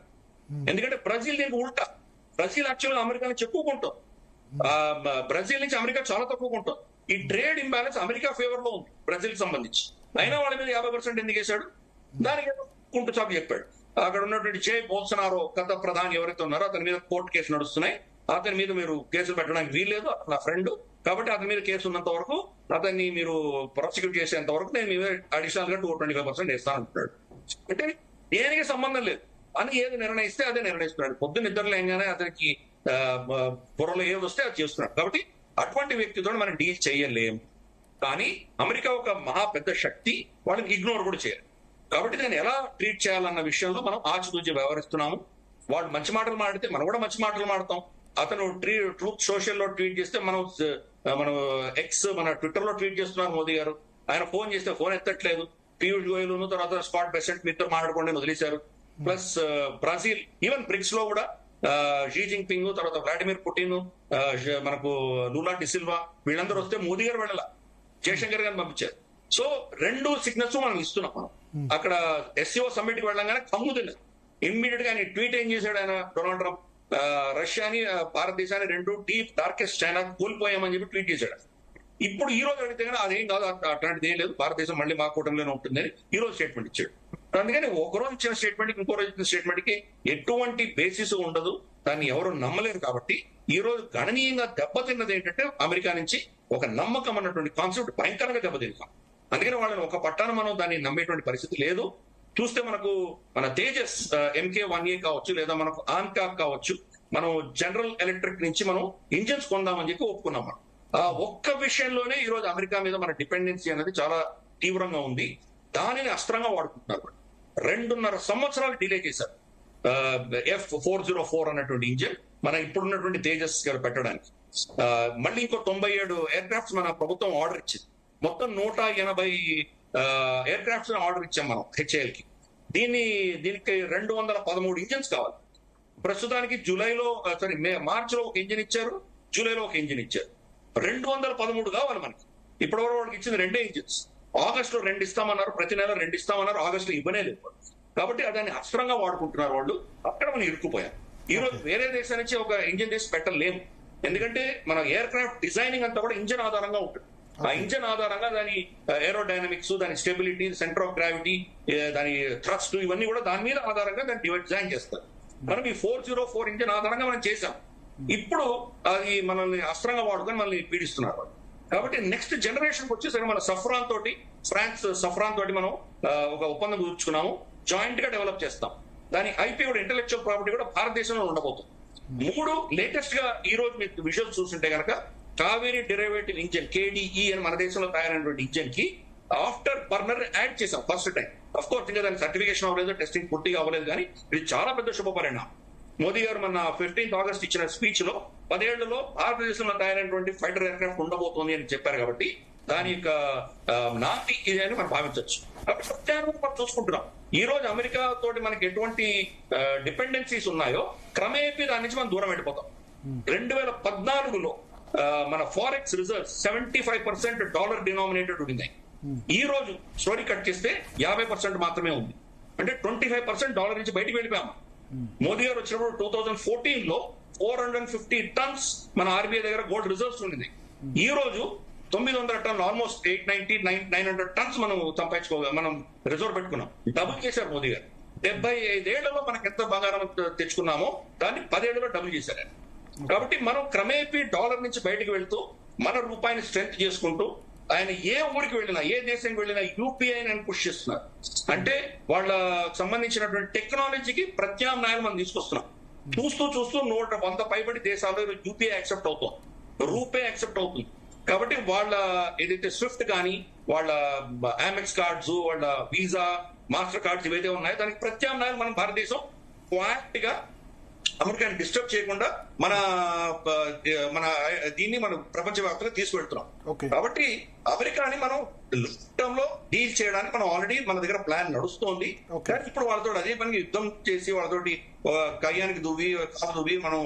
ఎందుకంటే బ్రెజిల్ దీనికి ఉల్టా. బ్రెజిల్ యాక్చువల్గా అమెరికా నుంచి ఎక్కువ కొంటాం, బ్రెజిల్ నుంచి అమెరికా చాలా తక్కువ కొంటాం. ఈ ట్రేడ్ ఇంబ్యాలెన్స్ అమెరికా ఫేవర్ లో ఉంది బ్రెజిల్ కి సంబంధించి. అయినా వాళ్ళ మీద 50% ఎందుకు వేశాడు? దానికి కుంటు చాపు చెప్పాడు. అక్కడ ఉన్నటువంటి జే బోల్సనారో గత ప్రధాని ఎవరైతే ఉన్నారో అతని మీద కోర్టు కేసు నడుస్తున్నాయి, అతని మీద మీరు కేసులు పెట్టడానికి వీల్లేదు, అతను నా ఫ్రెండ్, కాబట్టి అతని మీద కేసు ఉన్నంత వరకు, అతన్ని మీరు ప్రాసిక్యూట్ చేసేంత వరకు నేను మీద అడిషనల్ గా 225% వేస్తాను అంటున్నాడు. అంటే దేనికి సంబంధం లేదు అని ఏది నిర్ణయిస్తే అదే నిర్ణయిస్తున్నాడు. పొద్దున్న నిద్రలేగానే అతనికి బుర్రలో ఏది వస్తే అది చేస్తున్నాడు. కాబట్టి అటువంటి వ్యక్తితో మనం డీల్ చేయలేం. కానీ అమెరికా ఒక మహా పెద్ద శక్తి, వాళ్ళని ఇగ్నోర్ కూడా చేయాలి. కాబట్టి నేను ఎలా ట్రీట్ చేయాలన్న విషయంలో మనం ఆచితూచి వ్యవహరిస్తున్నాము. వాళ్ళు మంచి మాటలు మాడితే మనం కూడా మంచి మాటలు మాడతాం. అతను ట్రూత్ సోషల్ లో ట్వీట్ చేస్తే మనం ఎక్స్ మన ట్విట్టర్ లో ట్వీట్ చేస్తున్నారు మోదీ గారు. ఆయన ఫోన్ చేస్తే ఫోన్ ఎత్తట్లేదు. పీయూష్ గోయల్ తర్వాత స్కాట్ బెసెంట్ మీతో మాట్లాడుకోండి వదిలేశారు. ప్లస్ బ్రెజిల్, ఈవెన్ బ్రిక్స్ లో కూడా షీ జిన్పింగ్, తర్వాత వ్లాడిమిర్ పుటిన్, మనకు లూలా డిసిల్వా, వీళ్ళందరూ వస్తే మోదీ గారు వెళ్ళాల, జయశంకర్ గారిని పంపించారు. సో రెండు సిగ్నల్స్ మనం ఇస్తున్నాం. మనం అక్కడ SCO సమ్మిట్ కి వెళ్ళంగానే కమ్ముతుంది. ఇమ్మీడియట్ గా ఆయన ట్వీట్ ఏం చేశాడు ఆయన డొనాల్డ్ ట్రంప్, రష్యాని భారతదేశాన్ని రెండు డీప్ డార్కెస్ట్ చైనా కోల్పోయామని చెప్పి ట్వీట్ చేశాడు. ఇప్పుడు ఈ రోజు అడిగితే కానీ అదేం కాదు, అట్లాంటిది ఏం లేదు, భారతదేశం మళ్ళీ మా కూటమిలోనే ఉంటుందని ఈ రోజు స్టేట్మెంట్ ఇచ్చాడు. అందుకని ఒక రోజు ఇచ్చిన స్టేట్మెంట్ కి ఇంకో రోజు ఇచ్చిన స్టేట్మెంట్ కి ఎటువంటి బేసిస్ ఉండదు, దాన్ని ఎవరు నమ్మలేరు. కాబట్టి ఈ రోజు గణనీయంగా దెబ్బతిన్నది ఏంటంటే అమెరికా నుంచి ఒక నమ్మకం అన్నటువంటి కాన్సెప్ట్ భయంకరంగా దెబ్బతిన్నాం. అందుకని వాళ్ళని ఒక పట్టాన మనం దాన్ని నమ్మేటువంటి పరిస్థితి లేదు. చూస్తే మనకు మన తేజస్ MK1A కావచ్చు, లేదా మనకు ఆన్కాక్ కావచ్చు, మనం జనరల్ ఎలక్ట్రిక్ నుంచి మనం ఇంజన్స్ కొందామని చెప్పి ఒప్పుకున్నాం. మనం ఆ ఒక్క విషయంలోనే ఈ రోజు అమెరికా మీద మన డిపెండెన్సీ అనేది చాలా తీవ్రంగా ఉంది. దానిని అస్త్రంగా వాడుకుంటున్నారు. 2.5 సంవత్సరాలు డిలే చేశారు F404 అన్నటువంటి ఇంజిన్ మన ఇప్పుడున్నటువంటి తేజస్ గారు పెట్టడానికి. మళ్ళీ ఇంకో 97 ఎయిర్ క్రాఫ్ట్స్ మన ప్రభుత్వం ఆర్డర్ ఇచ్చింది. మొత్తం 180 ఎయిర్ క్రాఫ్ట్స్ ఆర్డర్ ఇచ్చాం మనం HAL కి. దీనికి 213 ఇంజిన్స్ కావాలి. ప్రస్తుతానికి మార్చిలో ఒక ఇంజిన్ ఇచ్చారు, జూలైలో ఒక ఇంజిన్ ఇచ్చారు. 213 కావాలి మనకి. ఇప్పటివరకు వాళ్ళకి ఇచ్చింది 2 ఇంజిన్స్. ఆగస్టులో 2 ఇస్తామన్నారు, ప్రతి నెల 2 ఇస్తామన్నారు, ఆగస్టులో ఇవ్వనే లేదు. కాబట్టి దాన్ని అస్త్రంగా వాడుకుంటున్నారు వాళ్ళు. అక్కడ మనం ఇరుక్కుపోయాం. ఈ రోజు వేరే దేశం నుంచి ఒక ఇంజిన్ తీసి పెట్టలేము. ఎందుకంటే మన ఎయిర్ క్రాఫ్ట్ డిజైనింగ్ అంతా కూడా ఇంజిన్ ఆధారంగా ఉంటుంది. ఆ ఇంజిన్ ఆధారంగా దాని ఏరోడైనమిక్స్, దాని స్టెబిలిటీ, సెంటర్ ఆఫ్ గ్రావిటీ, దాని థ్రస్ట్, ఇవన్నీ కూడా దాని మీద ఆధారంగా దాన్ని డిజైన్ చేస్తారు. మనం ఈ 404 ఇంజిన్ ఆధారంగా మనం చేసాం. ఇప్పుడు అది మనల్ని అస్త్రంగా వాడుకొని మనల్ని పీడిస్తున్నారు. కాబట్టి నెక్స్ట్ జనరేషన్ వచ్చేసరికి మన సఫ్రాన్ తోటి, ఫ్రాన్స్ సఫ్రాన్ తోటి మనం ఒక ఒప్పందం కుదుర్చుకున్నాము. జాయింట్ గా డెవలప్ చేస్తాం. దాని IP కూడా, ఇంటెలెక్చువల్ ప్రాపర్టీ కూడా భారతదేశంలో ఉండబోతుంది. 3 లేటెస్ట్ గా ఈ రోజు మీకు విజువల్స్ చూస్తుంటే కనుక కావేరీ డెరివేటివ్ ఇంజిన్ KDE అని మన దేశంలో తయారైనటువంటి ఇంజిన్ కి ఆఫ్టర్ బర్నర్ యాడ్ చేసాం ఫస్ట్ టైం. అఫ్ కోర్స్ ఇంకా దాని సర్టిఫికేషన్ అవ్వలేదు, టెస్టింగ్ పూర్తిగా అవ్వలేదు, కానీ ఇది చాలా పెద్ద శుభపరిణామం. మోదీ గారు మన 15th ఆగస్ట్ ఇచ్చిన స్పీచ్ లో 10 ఏళ్లలో భారతదేశంలో తయారైనటువంటి ఫైటర్ ఎయిర్ క్రాఫ్ట్ ఉండబోతోంది అని చెప్పారు. కాబట్టి దాని యొక్క నాటి ఇది అని మనం భావించవచ్చు. కాబట్టి సత్యాన్ని మనం చూసుకుంటున్నాం. ఈ రోజు అమెరికా తోటి మనకి ఎటువంటి డిపెండెన్సీస్ ఉన్నాయో క్రమేపీ దాని నుంచి మనం దూరం వెళ్ళిపోతాం. 2014లో మన ఫారెక్స్ రిజర్వ్స్ 75% డాలర్ డినామినేటెడ్ ఉన్నాయి. ఈ రోజు స్టోరీ కట్ చేస్తే 50% మాత్రమే ఉంది. అంటే 25% డాలర్ నుంచి బయటికి వెళ్ళిపోయాము. మోదీ గారు వచ్చినప్పుడు 2014లో 450 టన్స్ మన RBI దగ్గర గోల్డ్ రిజర్వ్స్ ఉండింది. ఈ రోజు 900 టన్నులు, ఆల్మోస్ట్ 890-900 టన్స్ మనం మనం రిజర్వ్ పెట్టుకున్నాం. డబుల్ చేశారు మోదీ గారు. 75 ఏళ్లలో మనకి ఎంత బంగారం తెచ్చుకున్నామో దాన్ని 10 ఏళ్లలో డబుల్ చేశారు. కాబట్టి మనం క్రమేపీ డాలర్ నుంచి బయటకు వెళ్తూ మన రూపాయిని స్ట్రెంత్ చేసుకుంటూ, ఆయన ఏ ఊరికి వెళ్ళినా, ఏ దేశానికి వెళ్ళినా UPI అని పుష్ చేస్తున్నారు. అంటే వాళ్ళ సంబంధించినటువంటి టెక్నాలజీకి ప్రత్యామ్నాయాలు మనం తీసుకొస్తున్నాం. చూస్తూ 100 పైబడి దేశాల్లో UPI యాక్సెప్ట్ అవుతుంది, రూపే యాక్సెప్ట్ అవుతుంది. కాబట్టి వాళ్ళ ఏదైతే స్విఫ్ట్ కానీ, వాళ్ళ Amex కార్డ్స్, వాళ్ళ వీసా, మాస్టర్ కార్డ్స్ ఏవైతే ఉన్నాయో దానికి ప్రత్యామ్నాయాలు మనం భారతదేశం క్వాక్ట్ గా అమెరికాని డిస్టర్బ్ చేయకుండా మన దీన్ని మనం ప్రపంచవ్యాప్తంగా తీసుకువెళ్తున్నాం. కాబట్టి అమెరికాని మనం టర్మ్ లో డీల్ చేయడానికి మనం ఆల్రెడీ మన దగ్గర ప్లాన్ నడుస్తోంది. కానీ ఇప్పుడు వాళ్ళతో అదే పనికి యుద్ధం చేసి వాళ్ళతోటి కయ్యానికి కాలు దువ్వి మనం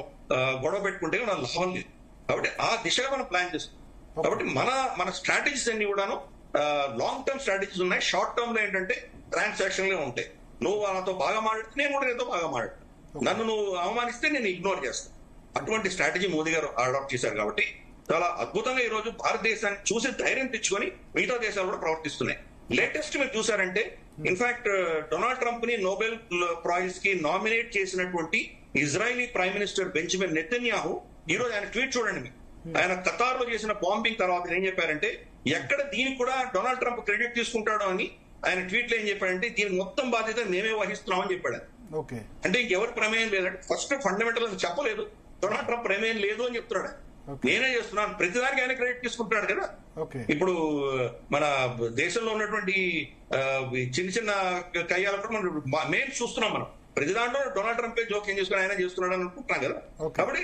గొడవ పెట్టుకుంటే మన లాభం లేదు. కాబట్టి ఆ దిశగా మనం ప్లాన్ చేస్తాం. కాబట్టి మన స్ట్రాటజీస్ అన్ని కూడాను లాంగ్ టర్మ్ స్ట్రాటజీస్ ఉన్నాయి. షార్ట్ టర్మ్ లో ఏంటంటే ట్రాన్సాక్షన్లే ఉంటాయి. నువ్వు వాళ్ళతో బాగా మాట్లాడితే నేను కూడా నీతో బాగా మాట్లాడు, నన్ను నువ్వు అవమానిస్తే నేను ఇగ్నోర్ చేస్తాను. అటువంటి స్ట్రాటజీ మోదీ గారు అడాప్ట్ చేశారు. కాబట్టి చాలా అద్భుతంగా ఈ రోజు భారతదేశాన్ని చూసి ధైర్యం తెచ్చుకొని మిగతా దేశాలు కూడా ప్రవర్తిస్తున్నాయి. లేటెస్ట్ మీరు చూసారంటే ఇన్ఫాక్ట్ డొనాల్డ్ ట్రంప్ ని నోబెల్ ప్రైజ్ కి నామినేట్ చేసినటువంటి Israeli prime minister Benjamin Netanyahu ఈ రోజు ఆయన ట్వీట్ చూడండి. ఆయన ఖతార్ లో చేసిన బాంబింగ్ తర్వాత ఏం చెప్పారంటే, ఎక్కడ దీనికి కూడా డొనాల్డ్ ట్రంప్ క్రెడిట్ తీసుకుంటాడో అని ఆయన ట్వీట్ లో ఏం చెప్పాడంటే, దీనికి మొత్తం బాధ్యత మేమే వహిస్తున్నామని చెప్పాడు. అంటే ఇంకెవరి ప్రమేయం లేదంటే ఫస్ట్ ఫండమెంటల్ అని చెప్పలేదు, డొనాల్డ్ ట్రంప్ ప్రమేయం లేదు అని చెప్తున్నాడు. నేనే చేస్తున్నాను, ప్రతిదానికి ఆయన క్రెడిట్ తీసుకుంటున్నాడు కదా. ఇప్పుడు మన దేశంలో ఉన్నటువంటి చిన్న కయ్యాల కూడా మనం మెయిన్ చూస్తున్నాం. మనం ప్రతి దాంట్లో డొనాల్డ్ ట్రంప్ జోక్యం చేసుకుని ఆయన చేస్తున్నాడు అని అనుకుంటున్నాం కదా. కాబట్టి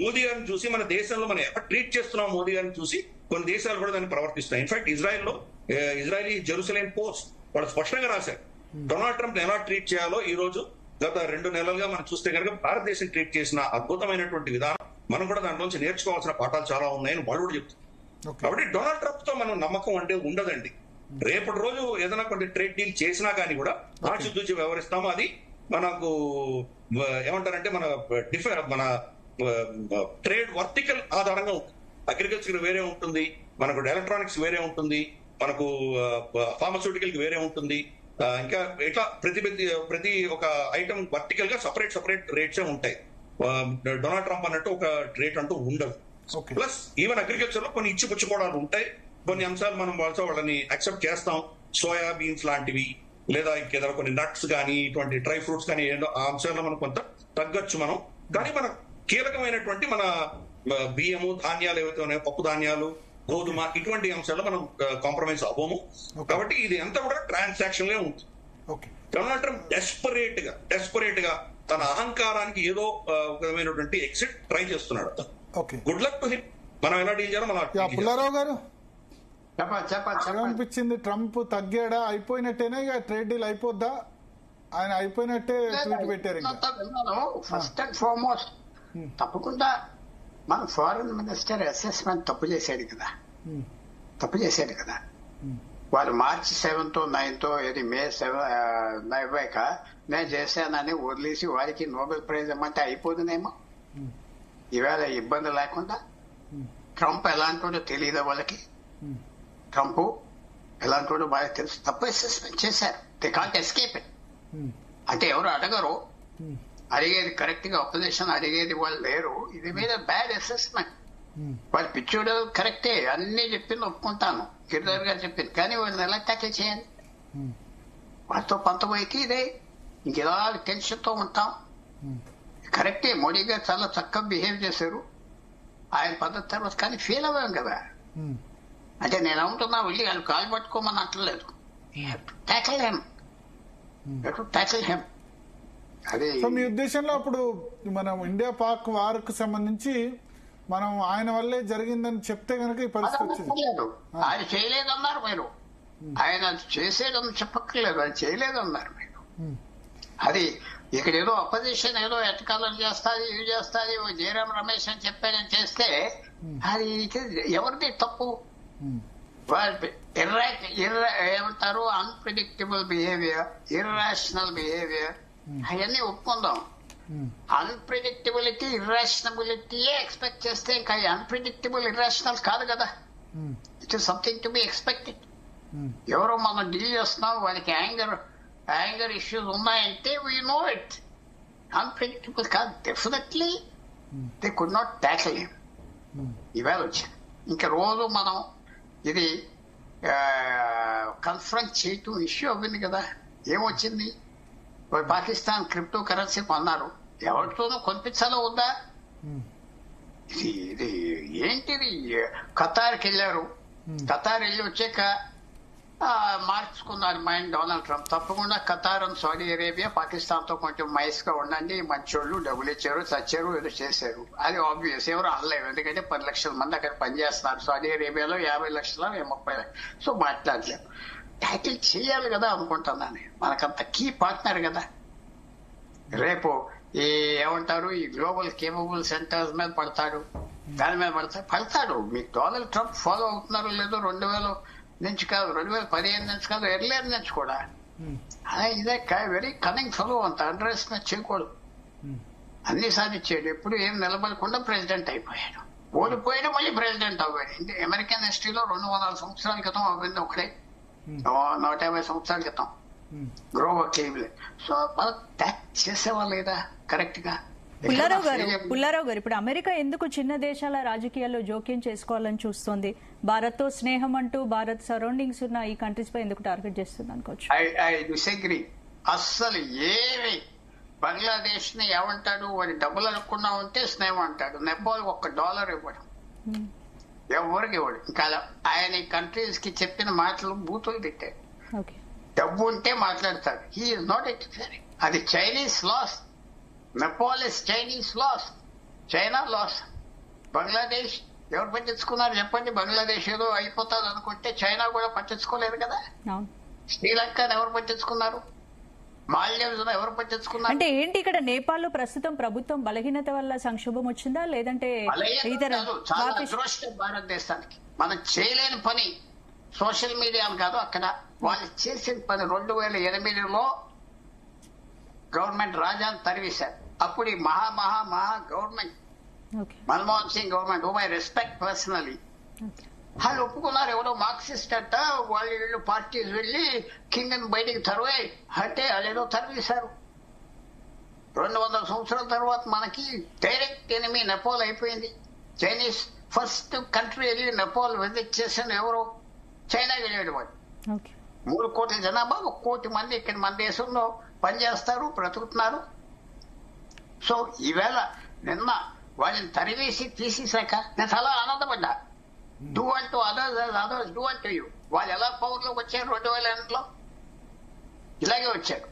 మోదీ గారిని చూసి మన దేశంలో మనం ఎలా ట్రీట్ చేస్తున్నాం మోదీ గారిని చూసి కొన్ని దేశాలు కూడా దాన్ని ప్రవర్తిస్తున్నాయి. ఇన్ఫాక్ట్ ఇజ్రాయలీ జెరూసలేం పోస్ట్ వాళ్ళు స్పష్టంగా రాశారు డొనాల్డ్ ట్రంప్ ఎలా ట్రీట్ చేయాలో. ఈ రోజు గత 2 నెలలుగా మనం చూస్తే కనుక భారతదేశం ట్రీట్ చేసిన అద్భుతమైనటువంటి విధానం మనం కూడా దాంట్లోంచి నేర్చుకోవాల్సిన పాఠాలు చాలా ఉన్నాయని వాళ్ళు కూడా చెప్తున్నారు. కాబట్టి డొనాల్డ్ ట్రంప్ తో మనం నమ్మకం అంటే ఉండదండి. రేపటి రోజు ఏదైనా కొన్ని ట్రేడ్ డీల్ చేసినా కానీ కూడా ఆచితూచి వ్యవహరిస్తాము. అది మనకు ఏమంటారంటే మన ట్రేడ్ వర్టికల్ ఆధారంగా ఉంటుంది. అగ్రికల్చర్ వేరే ఉంటుంది, మనకు ఎలక్ట్రానిక్స్ వేరే ఉంటుంది, మనకు ఫార్మస్యూటికల్ వేరే ఉంటుంది. ఇంకా ఇట్లా ప్రతి ఒక ఐటమ్ వర్టికల్ గా సపరేట్ రేట్సే ఉంటాయి. డొనాల్డ్ ట్రంప్ అన్నట్టు ఒక రేట్ అంటూ ఉండదు. ప్లస్ ఈవెన్ అగ్రికల్చర్ లో కొన్ని ఇచ్చిపుచ్చుకోవడాలు ఉంటాయి. కొన్ని అంశాలు మనం వాళ్ళని యాక్సెప్ట్ చేస్తాం. సోయా బీన్స్ లాంటివి లేదా ఇంకేదైనా కొన్ని నట్స్ కానీ ఇటువంటి డ్రై ఫ్రూట్స్ కానీ ఏదో ఆ అంశాల్లో మనం కొంత తగ్గొచ్చు మనం. కానీ మన కీలకమైనటువంటి మన బియ్యము, ధాన్యాలు ఏవైతే ఉన్నాయో, పప్పు ధాన్యాలు, గోధుమ, ఇటువంటి అంశాల్లో మనం కాంప్రమైజ్ అవ్వము. కాబట్టి ఇది అంతా కూడా ట్రాన్సాక్షన్ లే ఉంటుంది. డొనాల్డ్ ట్రంప్ డెస్పరేట్ గా తన అహంకారానికి ఏదో ఒక విధమైనటువంటి ఎగ్జిట్ ట్రై చేస్తున్నాడు. Good luck to him. మనం ఎలా డీల్ చేయాలో మనం. పుల్లారావు గారు ఏమనిపించింది? ట్రంప్ తగ్గాడా? అయిపోయినట్టేనా ఇక ట్రేడ్ డీల్ అయిపోద్దా? ఆయన అయిపోయినట్టే ట్వీట్ పెట్టారు. ఫస్ట్ అండ్ ఫార్మోస్ట్ తప్పకుండా మన ఫారెన్ మినిస్టర్ అసెస్మెంట్ తప్పు చేశాడు కదా. వారు మార్చి 7th 9th ఏది మే 7 అయిపోయాక నేను చేశానని వదిలేసి వారికి నోబెల్ ప్రైజ్ ఇమ్మంటే అయిపోతుందేమో. ఈవేళ ఇబ్బంది లేకుండా ట్రంప్ ఎలాంటి తెలియదు వాళ్ళకి. ట్రంప్ ఎలాంటి బాగా తెలుసు. తప్పు అసెస్మెంట్ చేశారు. They can't escape it. అంటే ఎవరు అడగరు. అడిగేది కరెక్ట్ గా అపోజిషన్ అడిగేది వాళ్ళు లేరు. ఇది మీద బ్యాడ్ అసెస్మెంట్. వాళ్ళు పిచ్చోడు కరెక్టే, అన్ని చెప్పింది ఒప్పుకుంటాను, గిరిధర్ గారు చెప్పింది. కానీ వాళ్ళని ఎలా ట్యాకిల్ చేయాలి? వాళ్ళతో పంతమైతే ఇదే ఇంకెలా టెన్షన్ తో ఉంటాం. కరెక్టే, మోడీ గారు చాలా చక్కగా బిహేవ్ చేశారు ఆయన పద్ధతి తర్వాత. కానీ ఫెయిల్ అవ్వాం కదా. అంటే నేను అనుకుంటున్నా వెళ్ళి వాళ్ళు కాలు పట్టుకోమని అంటలేదు. Tackle him. సో మీ ఉద్దేశంలో అప్పుడు మనం ఇండియా పాక్ వార్ కు సంబంధించి మనం ఆయన వల్లే జరిగిందని చెప్తే కనుక ఈ పరిస్థితి వచ్చింది. ఆయన చేయలేదన్నారు మీరు. ఆయన చేసేదని చెప్పక్కర్లేదు, ఆయన చేయలేదన్నారు మీరు. అది ఇక్కడ ఏదో అపోజిషన్ ఏదో ఎటకాలం చేస్తాది, ఇవి చేస్తాది, జయరాం రమేష్ అని చెప్పాడని చేస్తే అది ఎవరిది తప్పు? ఏమంటారు, అన్ప్రిడిక్టబుల్ బిహేవియర్, ఇర్రాషనల్ బిహేవియర్, అవన్నీ ఒప్పుకుందాం. అన్ప్రిడిక్టబిలిటీ, ఇర్రాషనబిలిటీయే ఎక్స్పెక్ట్ చేస్తే ఇంకా అన్ప్రిడిక్టబుల్ ఇర్రాషనల్ కాదు కదా. It is something to be expected. ఎవరో మనం డీల్ చేస్తున్నాం, వాళ్ళకి యాంగర్ ఇష్యూస్ ఉన్నాయంటే వీ నో ఇట్. అన్ప్రిడిక్టబుల్ కాదు. Definitely they could not tackle him. ఇవాళ వచ్చింది. ఇంకా రోజు మనం ఇది కన్ఫరెన్స్ చేయటం ఇష్యూ అవ్వింది కదా. ఏమొచ్చింది? పాకిస్తాన్ క్రిప్టో కరెన్సీ కొన్నారు. ఎవరితోనూ కొనిపించాలో వద్దా? ఇది ఏంటిది? ఖతార్కి వెళ్ళారు. ఖతార్ వెళ్ళి వచ్చాక మార్చుకున్నారు మైండ్ డొనాల్డ్ ట్రంప్. తప్పకుండా Qatar and Saudi Arabia Pakistan తో కొంచెం మైస్ గా ఉండండి, మంచోళ్ళు, డబ్బులు ఇచ్చారు, చచ్చారు, ఏదో చేశారు. అది ఆబ్వియస్, ఎవరు అనలేవు. ఎందుకంటే 10 లక్షల మంది అక్కడ పనిచేస్తున్నారు. సౌదీ అరేబియాలో 50 లక్షల 30 లక్షలు. సో మాట్లాడలేము. ట్యాకిల్ చేయాలి కదా అనుకుంటున్నాను. మనకంత కీ పార్ట్నర్ కదా. రేపు ఈ ఏమంటారు, ఈ గ్లోబల్ కేపబుల్ సెంటర్స్ మీద పడతాడు, దాని మీద పడతాడు. మీకు డొనాల్డ్ ట్రంప్ ఫాలో అవుతున్నారో లేదో 2000 నుంచి కాదు, 2015 నుంచి కాదు, ఎర్లియర్ నుంచి కూడా. ఇదే వెరీ కనింగ్ ఫెలో. అంత అండర్ ఎస్టిమేట్ చేయకూడదు. అన్ని సాధించాడు. ఎప్పుడు ఏం నిలబడకుండా ప్రెసిడెంట్ అయిపోయాడు. ఓడిపోయాడు, మళ్ళీ ప్రెసిడెంట్ అవ్వాడు. అమెరికన్ హిస్టరీలో 200 సంవత్సరాల క్రితం అవ్వింది ఒకటే, 150 సంవత్సరాల క్రితం గ్రోవర్ క్లీవ్లాండ్. సో మనం ట్యాక్ చేసేవా లేదా కరెక్ట్ గా? పుల్లారావు గారు, ఇప్పుడు అమెరికా ఎందుకు చిన్న దేశాల రాజకీయాల్లో జోక్యం చేసుకోవాలని చూస్తోంది? భారత్ తో స్నేహం అంటూ భారత్ సరౌండింగ్స్ ఉన్న ఈ కంట్రీస్ పై ఎందుకు టార్గెట్ చేస్తుంది అనుకోవచ్చు? I disagree. అస్సలు ఏమి బంగ్లాదేశ్ ని ఏమంటాడు, వాడి డబ్బులు అనుకున్నా ఉంటే స్నేహం అంటాడు. నేపాల్ $1 ఇవ్వడం, ఎవరికి ఇవ్వడు. ఇంకా ఆయన ఈ కంట్రీస్ కి చెప్పిన మాటలు బూతులు తిట్టాడు. డబ్బు ఉంటే మాట్లాడతాడు. He is not interfering. అది Chinese laws. Nepal is Chinese laws, China laws. Bangladesh ఎవరు పట్టించుకున్నారు చెప్పండి? బంగ్లాదేశ్ ఏదో అయిపోతుంది అనుకుంటే చైనా కూడా పట్టించుకోలేదు కదా. శ్రీలంకను ఎవరు పట్టించుకున్నారు? మాల్దీవ్స్ ఎవరు పట్టించుకున్నారు? అంటే ఏంటి ఇక్కడ నేపాల్ లో ప్రస్తుతం ప్రభుత్వం బలహీనత వల్ల సంక్షోభం వచ్చిందా, లేదంటే చాలా అదృష్టం భారతదేశానికి. మనం చేయలేని పని సోషల్ మీడియా అని కాదు, అక్కడ వాళ్ళు చేసిన పని 2008లో గవర్నమెంట్ రాజాను తరివేశారు. అప్పుడు ఈ మహా government okay Manmohan Singh government whom I respect personally, వాళ్ళు ఒప్పుకున్నారు. ఎవరో మార్క్సిస్ట్ అంట, వాళ్ళు పార్టీస్ వెళ్ళి కింగ్ అని బయటికి తరువాయి అంటే అదేదో తరివేశారు. 200 సంవత్సరాల తర్వాత మనకి డైరెక్ట్ ఎనిమీ నెపాల్ అయిపోయింది. చైనీస్ ఫస్ట్ కంట్రీ వెళ్ళి నెపాల్ విజిట్ చేసిన ఎవరు? చైనా వెళ్ళాడు. వాడు ఓకే 3 కోట్ల జనాభా, 1 కోటి మంది ఇక్కడ మన దేశంలో పనిచేస్తారు, బ్రతుకుతున్నారు. సో ఈవేళ నిన్న వాళ్ళని తరివేసి తీసేశాక నేను చాలా ఆనందపడ్డా. డూ అంటూ అదర్స్ డూ అంటూ యూ. వాళ్ళు ఎలా పవర్లోకి వచ్చారు 2008లో? ఇలాగే వచ్చారు,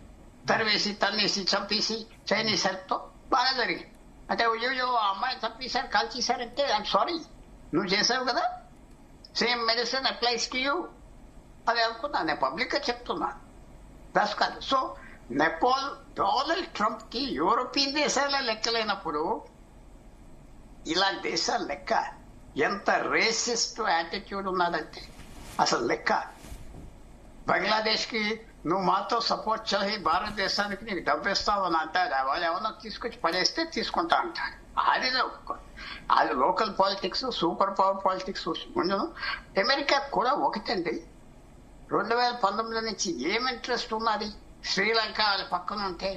తరివేసి తన్నేసి చంపేసి చైనీస్ హెల్ప్తో బాగా జరిగింది. అంటే అయ్యో ఆ అమ్మాయిని చంపేశారు, కాల్చేశారంటే ఐఎమ్ సారీ, నువ్వు చేసావు కదా, same medicine applies to you అది అనుకున్నా. నేను పబ్లిక్ గా చెప్తున్నా, దస్ కాదు. సో నెపాల్ డొనాల్డ్ ట్రంప్ కి యూరోపియన్ దేశాల లెక్కలేనప్పుడు ఇలాంటి దేశాల లెక్క ఎంత రేసిస్ట్ యాటిట్యూడ్ ఉన్నదంటే అసలు లెక్క. బంగ్లాదేశ్ కి నువ్వు మాతో సపోర్ట్ చేసి భారతదేశానికి నీకు డబ్బు ఇస్తావని అంటాడు. వాళ్ళు ఏమన్నా తీసుకొచ్చి పడేస్తే తీసుకుంటా అంటాడు. అది local politics, super power politics ఉండదు. అమెరికా కూడా ఒకటండి, 2019 నుంచి ఏం ఇంట్రెస్ట్ ఉన్నది? శ్రీలంక వాళ్ళ పక్కన ఉంటే,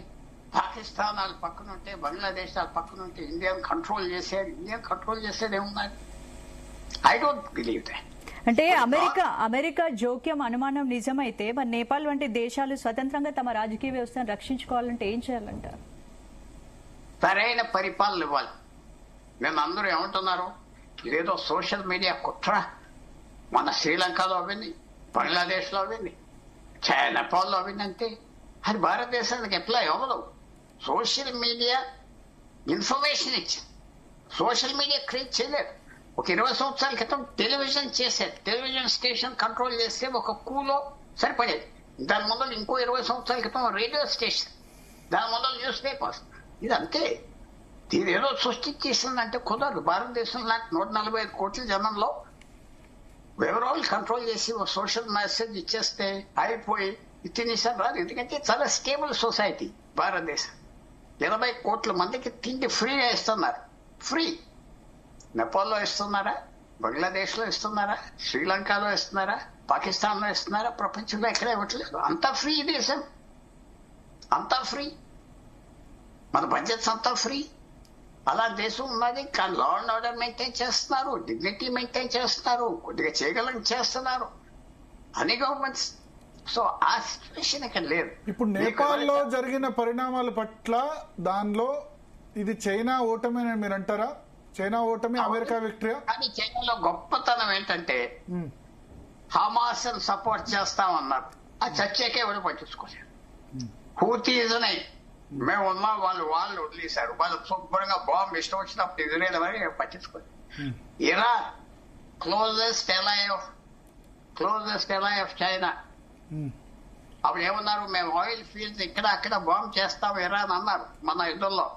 పాకిస్తాన్ వాళ్ళ పక్కన ఉంటే, బంగ్లాదేశ్ వాళ్ళ పక్కన ఉంటే ఇండియాని కంట్రోల్ చేసేది ఏమున్నది? I don't believe that. అంటే అమెరికా జోక్యం అనుమానం నిజమైతే మరి నేపాల్ వంటి దేశాలు స్వతంత్రంగా తమ రాజకీయ వ్యవస్థను రక్షించుకోవాలంటే ఏం చేయాలంటారు? సరైన పరిపాలన ఇవ్వాలి. మేము అందరూ ఏమంటున్నారు, ఇదేదో సోషల్ మీడియా కుట్ర. మన శ్రీలంకలో అవ్వింది, బంగ్లాదేశ్ లో అవ్వింది, నేపాల్లో అవ్వింది. అంతే, అది భారతదేశానికి అప్లై అవ్వదు. సోషల్ మీడియా ఇన్ఫర్మేషన్ ఇచ్చింది, సోషల్ మీడియా క్రియేట్ చేయలేదు. ఒక 20 సంవత్సరాల క్రితం టెలివిజన్ చేశారు, టెలివిజన్ స్టేషన్ కంట్రోల్ చేస్తే ఒక కూలో సరిపడేది. దాని ముందు ఇంకో 20 సంవత్సరాల క్రితం రేడియో స్టేషన్, దాని ముందు న్యూస్ పేపర్స్. ఇది అంతే. దీని ఏదో సృష్టించేసిందంటే కుదరదు. భారతదేశం లాంటి 145 కోట్ల జనంలో ఎవరోళ్ళు కంట్రోల్ చేసి ఒక సోషల్ మెసేజ్ ఇచ్చేస్తే అయిపోయి తినేసారు రాదు. ఎందుకంటే చాలా స్టేబుల్ సొసైటీ భారతదేశం. 80 కోట్ల మందికి తిండి ఫ్రీగా ఇస్తున్నారు. ఫ్రీ. నేపాల్లో ఇస్తున్నారా? బంగ్లాదేశ్ లో ఇస్తున్నారా? శ్రీలంకలో ఇస్తున్నారా? పాకిస్తాన్ లో ఇస్తున్నారా? ప్రపంచంలో ఎక్కడ ఇవ్వట్లేదు. అంతా ఫ్రీ దేశం, అంతా ఫ్రీ. మన బడ్జెట్స్ అంతా ఫ్రీ. అలా దేశం ఉన్నది. కానీ లా అండ్ ఆర్డర్ మెయింటైన్ చేస్తున్నారు, డిగ్నిటీ మెయింటైన్ చేస్తున్నారు, కొద్దిగా చేయగలం చేస్తున్నారు అన్ని గవర్నమెంట్స్. సో ఆ సిచ్యువేషన్ ఇక్కడ లేదు. ఇప్పుడు నేపాల్లో జరిగిన పరిణామాల పట్ల దానిలో ఇది చైనా ఓటమి మీరు అంటారా? చైనా ఓటమి అమెరికా విక్టరీ. కానీ చైనాలో గొప్పతనం ఏంటంటే హమాస్ సపోర్ట్ చేస్తామన్నారు, ఆ చర్చకే ఎవరు పట్టించుకోలేరు. హూతీజనే మేము ఉన్నాం, వాళ్ళు వదిలేశారు. వాళ్ళు శుభ్రంగా బాంబు ఇష్టం వచ్చినప్పుడు ఇజ్రాయెల్ అని పట్టించుకోలేదు. Iran closest ally of China. అప్పుడు ఏమన్నారు, మేము ఆయిల్ ఫీల్డ్స్ ఇక్కడ అక్కడ బాంబు చేస్తాం ఇరాన్ అన్నారు మన యుద్ధంలో.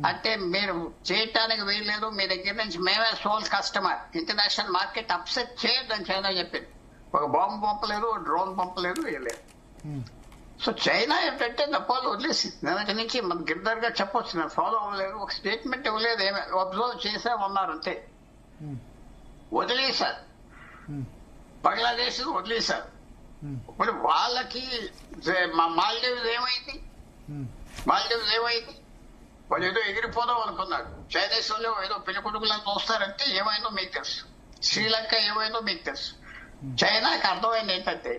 అంటే మీరు చేయటానికి వీల్లేదు, మీ దగ్గర నుంచి మేమే sole customer, international market upset చేయొద్దని చైనా చెప్పింది. ఒక బాంబు పంపలేదు, డ్రోన్ పంపలేదు, వేయలేదు. సో చైనా ఏంటంటే నేపాల్ వదిలేసింది. నిన్నటి నుంచి మన గిర్దర్ గా చెప్పొచ్చు, నేను ఫాలో అవ్వలేదు, ఒక స్టేట్మెంట్ ఇవ్వలేదు, ఏమే అబ్జర్వ్ చేసామన్నారు అంతే. వదిలేశారు. బంగ్లాదేశ్ వదిలేశారు. ఇప్పుడు వాళ్ళకి మాల్దీవ్స్ ఏమైంది? వాళ్ళు ఏదో ఎగిరిపోదాం అనుకున్నారు. చైనీస్ వాళ్ళు ఏదో పిల్లకొడుకులను చూస్తారంటే ఏమైందో మీకు తెలుసు. శ్రీలంక ఏమైందో మీకు తెలుసు. చైనాకి అర్థమైంది ఏంటంటే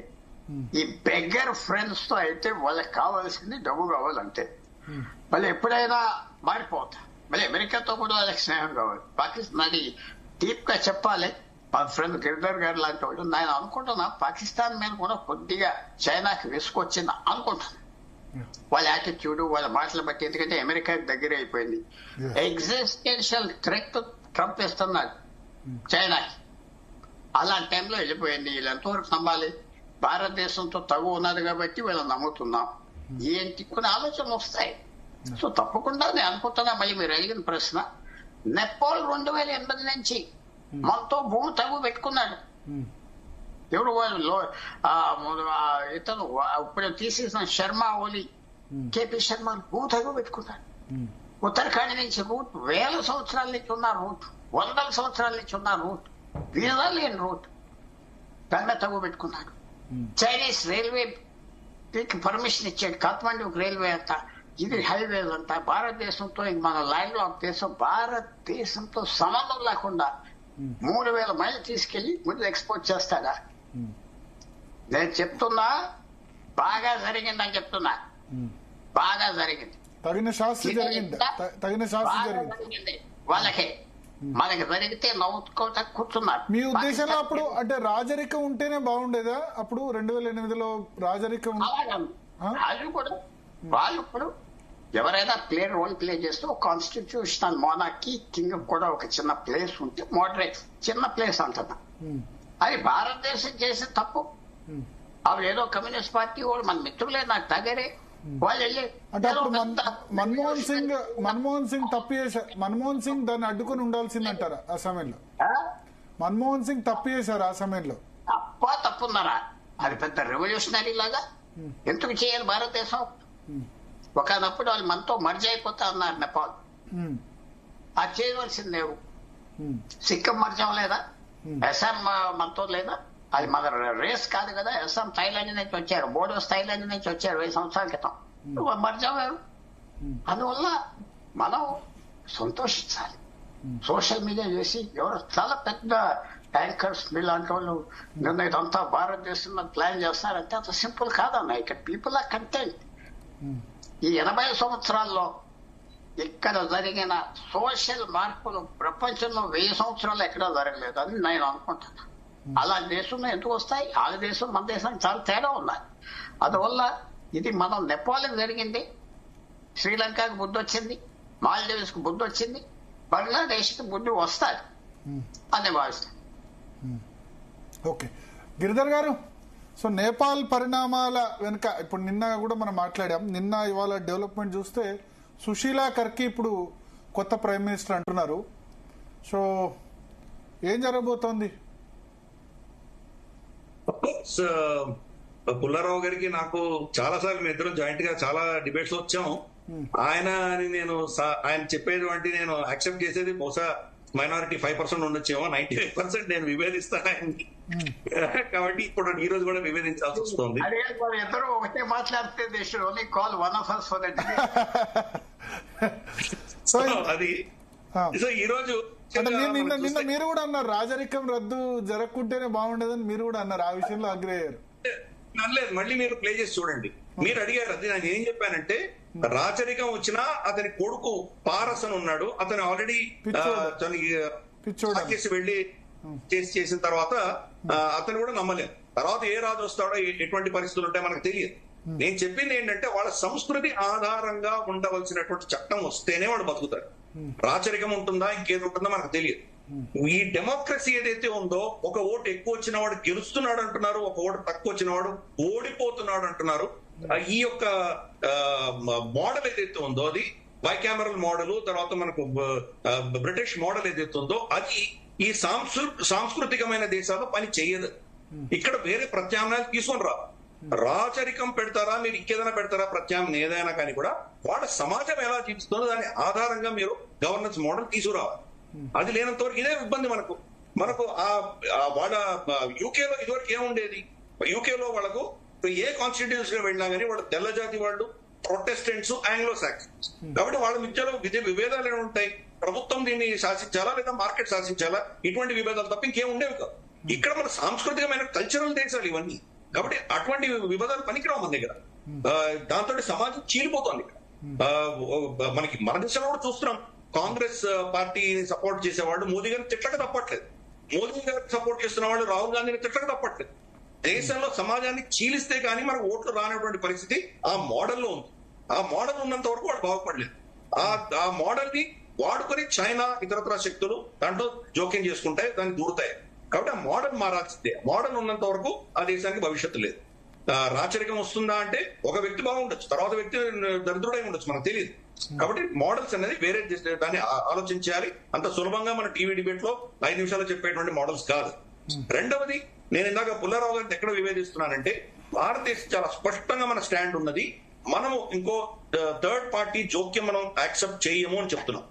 ఈ బెగ్గర్ ఫ్రెండ్స్ తో అయితే వాళ్ళకి కావాల్సింది డబ్బు కావాలంటే. మళ్ళీ ఎప్పుడైనా మారిపోతా, మళ్ళీ అమెరికాతో కూడా వాళ్ళకి స్నేహం కావాలి. పాకిస్తాన్ అది డీప్ గా చెప్పాలి. మా ఫ్రెండ్ గిరిధర్ గారు లాంటి వాళ్ళు నేను అనుకుంటున్నా పాకిస్తాన్ మీద కూడా కొద్దిగా చైనాకి విసుకొచ్చింది అనుకుంటున్నా. వాళ్ళ యాటిట్యూడ్, వాళ్ళ మాటలు బట్టి. ఎందుకంటే అమెరికాకి దగ్గర అయిపోయింది. ఎగ్జిస్టెన్షియల్ థ్రెట్ ట్రంప్ ఇస్తున్నాడు చైనాకి. అలాంటి టైంలో వెళ్ళిపోయింది. వీళ్ళు ఎంతవరకు నమ్మాలి? భారతదేశంతో తగు ఉన్నది కాబట్టి వీళ్ళని నమ్ముతున్నాం. ఏంటి కొన్ని ఆలోచనలు వస్తాయి. సో తప్పకుండా నేను అనుకుంటున్నా. మళ్ళీ మీరు అడిగిన ప్రశ్న, నేపాల్ 2008 నుంచి మనతో భూమి తగు పెట్టుకున్నాడు. ఎవరు వాళ్ళు ఇతను ఇప్పుడు తీసేసిన శర్మ ఓలీ, కేపీ శర్మ రూట్ అవి పెట్టుకున్నారు. ఉత్తరాఖండ్ నుంచి రూట్, వేల సంవత్సరాల నుంచి ఉన్న రూట్, వందల సంవత్సరాల నుంచి ఉన్న రూట్, వీసా లేని రూట్, దాని మీద తగ్గు పెట్టుకున్నాడు. చైనీస్ రైల్వే పర్మిషన్ ఇచ్చాడు, కాఠ్మండూకి రైల్వే అంతా, ఇది హైవేస్ అంతా. భారతదేశంతో మన ల్యాండ్ లాక్ దేశం, భారతదేశంతో సంబంధం లేకుండా 3000 మైళ్ళు తీసుకెళ్లి ముందు ఎక్స్పోర్ట్ చేస్తాడా? నేను చెప్తున్నా బాగా జరిగిందని చెప్తున్నా, బాగా జరిగింది, తగిన శాస్త్రి జరిగింది, తగిన శాస్త్రి జరిగింది వాళ్ళకే. మనకి జరిగితే నవ్వుకోవటం కూర్చున్నారు. మీ ఉద్దేశంలో అప్పుడు అంటే రాజరికం ఉంటేనే బాగుండేదా? అప్పుడు 2008లో రాజరికం వాళ్ళు ఇప్పుడు ఎవరైనా రోల్ ప్లే చేస్తే ఒక కాన్స్టిట్యూషనల్ మోనార్కీ కింగ్ కూడా ఒక చిన్న ప్లేస్ ఉంటే, మోడరేట్ చిన్న ప్లేస్ అంటున్నా, అది భారతదేశం చేసే తప్పు. అవి ఏదో కమ్యూనిస్ట్ పార్టీ వాళ్ళు మన మిత్రులే, నాకు దగ్గరే, వాళ్ళు వెళ్ళి అంటే అప్పుడు మన్మోహన్ సింగ్ తప్పు చేశారు. మన్మోహన్ సింగ్ దాన్ని అడ్డుకుని ఉండాల్సిందంటారా ఆ సమయంలో? మన్మోహన్ సింగ్ తప్పు చేశారు ఆ సమయంలో? తప్పున్నారా? అది పెద్ద రెవల్యూషనరీ లాగా ఎందుకు చేయాలి భారతదేశం? ఒకనప్పుడు వాళ్ళు మనతో మర్జ్ అయిపోతా అన్నారు నేపాల్, అది చేయవలసింది లేవు. సిక్కిం మర్జ్ అవ్వలేదా? అస్సాం మనతో లేదా? అది మన రేస్ కాదు కదా. అస్సాం థైలాండ్ నుంచి వచ్చారు, బోడోస్ థైలాండ్ నుంచి వచ్చారు 1000 సంవత్సరాల క్రితం, మర్జ్ అవ్వారు. అందువల్ల మనం సంతోషించాలి. సోషల్ మీడియా చేసి ఎవరు చాలా పెద్ద యాంకర్స్ మీలాంటి వాళ్ళు నిన్న ఇదంతా భారతదేశంలో ప్లాన్ చేస్తున్నారంటే అంత సింపుల్ కాదన్న. ఇక్కడ పీపుల్ ఆర్ కంటెంట్. ఈ 80 సంవత్సరాల్లో ఇక్కడ జరిగిన సోషల్ మార్పులు ప్రపంచంలో 1000 సంవత్సరాలు ఎక్కడా జరగలేదు అని నేను అనుకుంటున్నాను. అలా దేశంలో ఎందుకు వస్తాయి? ఆ దేశం మన దేశానికి చాలా తేడా ఉన్నాయి. అందువల్ల ఇది మనం నేపాల్కి జరిగింది, శ్రీలంకకి బుద్ధి వచ్చింది, మాల్దీవ్స్ కు బుద్ధి వచ్చింది, బంగ్లాదేశ్ కి బుద్ధి వస్తాయి అని భావిస్తాను. ఓకే గిరిధర్ గారు, సో నేపాల్ పరిణామాల వెనుక ఇప్పుడు నిన్న కూడా మనం మాట్లాడాం. నిన్న ఇవాళ డెవలప్మెంట్ చూస్తే సుశీలా కర్కి ఇప్పుడు కొత్త ప్రైమ్ మినిస్టర్ అంటున్నారు. సో ఏం జరగబోతోంది? పుల్లారావు గారికి నాకు చాలా సార్లు మేము ఇద్దరం జాయింట్ గా చాలా డిబేట్స్ లో వచ్చాము. ఆయన చెప్పేటువంటి నేను యాక్సెప్ట్ చేసేది బహుశా మైనారిటీ 5% ఉండొచ్చేమో, 95% నేను విభేదిస్తాను ఆయన్ని. కాబట్టి ఇప్పుడు ఈ రోజు కూడా విభేదించాల్సి వస్తుంది. ఇద్దరు ఒకటే మాట్లాడితే అది సో ఈ రోజు నిన్న మీరు కూడా అన్నారు రాజరికం రద్దు జరగకుంటేనే బాగుండేదని మీరు కూడా అన్నారు. ఆ విషయంలో అగ్రి అయ్యారు. అనలేదు, మళ్ళీ మీరు ప్లే చేసి చూడండి. మీరు అడిగారు అది, నేను ఏం చెప్పానంటే రాచరికం వచ్చినా అతని కొడుకు పారస్ అని ఉన్నాడు, అతను ఆల్రెడీ చేసి వెళ్లి చేసిన తర్వాత అతను కూడా నమ్మలేదు. తర్వాత ఏ రాజు వస్తాడో ఎటువంటి పరిస్థితులు ఉంటాయో మనకు తెలియదు. నేను చెప్పింది ఏంటంటే వాళ్ళ సంస్కృతి ఆధారంగా ఉండవలసినటువంటి చట్టం వస్తేనే వాడు బతుకుతాడు. రాచరికం ఉంటుందా ఇంకేది ఉంటుందో మనకు తెలియదు. ఈ డెమోక్రసీ ఏదైతే ఉందో, ఒక ఓటు ఎక్కువ వచ్చిన వాడు గెలుస్తున్నాడు అంటున్నారు, ఒక ఓటు తక్కువ వచ్చిన వాడు ఓడిపోతున్నాడు అంటున్నారు. ఈ యొక్క మోడల్ ఏదైతే ఉందో అది బైకామరల్ మోడల్, తర్వాత మనకు బ్రిటిష్ మోడల్ ఏదైతే ఉందో అది ఈ సాంస్కృతికమైన దేశాల్లో పని చేయదు. ఇక్కడ వేరే ప్రత్యామ్నాయాలు తీసుకొని రా. రాచరికం పెడతారా, మీరు ఇంకేదైనా పెడతారా, ప్రత్యామ్నాయం ఏదైనా కానీ కూడా వాళ్ళ సమాజం ఎలా జీవిస్తుందో దాని ఆధారంగా మీరు గవర్నెన్స్ మోడల్ తీసుకురావాలి. అది లేనంత వరకు ఇదే ఇబ్బంది మనకు. వాళ్ళ యూకేలో ఇదివరకు ఏముండేది? యూకేలో వాళ్ళకు ఏ కాన్స్టిట్యూన్సీ వెళ్ళినా కానీ వాళ్ళు తెల్ల జాతి వాళ్ళు, ప్రొటెస్టెంట్స్, ఆంగ్లో సాక్సన్స్. కాబట్టి వాళ్ళ మధ్యలో విభేదాలు ఏమి ఉంటాయి? ప్రభుత్వం దీన్ని శాసించాలా లేదా మార్కెట్ శాసించాలా? ఇటువంటి విభేదాలు తప్ప ఇంకేం ఉండేవి కాదు. ఇక్కడ మన సాంస్కృతికమైన కల్చరల్ దేశాలు ఇవన్నీ. కాబట్టి అటువంటి విభేదాలు పనికిరావు మన దగ్గర. దాంతో సమాజం చీలిపోతుంది. మనకి మన దేశంలో కూడా చూస్తున్నాం, కాంగ్రెస్ పార్టీని సపోర్ట్ చేసేవాళ్ళు మోదీ గారిని తిట్టక తప్పట్లేదు, మోదీ గారిని సపోర్ట్ చేస్తున్న వాళ్ళు రాహుల్ గాంధీని తిట్టక తప్పట్లేదు. దేశంలో సమాజాన్ని చీలిస్తే కానీ మనకు ఓట్లు రానటువంటి పరిస్థితి ఆ మోడల్లో ఉంది. ఆ మోడల్ ఉన్నంత వరకు వాడు బాగుపడలేదు. ఆ మోడల్ ని వాడుకొని చైనా ఇతరత్ర శక్తులు దాంట్లో జోక్యం చేసుకుంటాయి, దాన్ని దూరుతాయి. కాబట్టి ఆ మోడల్ మారాల్సిందే. మోడల్ ఉన్నంత వరకు ఆ దేశానికి భవిష్యత్తు లేదు. రాచరికం వస్తుందా అంటే ఒక వ్యక్తి బాగుండొచ్చు, తర్వాత వ్యక్తి దరిద్రుడై ఉండొచ్చు, మనకు తెలియదు. కాబట్టి మోడల్స్ అనేది వేరే దాన్ని ఆలోచించాలి. అంత సులభంగా మన టీవీ డిబేట్ లో 5 నిమిషాలు చెప్పేటువంటి మోడల్స్ కాదు. రెండవది, నేను ఇందాక పుల్లారావు గారిని ఎక్కడ వివేదిస్తున్నానంటే, భారతదేశం చాలా స్పష్టంగా మన స్టాండ్ ఉన్నది. మనము ఇంకో థర్డ్ పార్టీ జోక్యం మనం యాక్సెప్ట్ చేయము అని చెప్తున్నాం.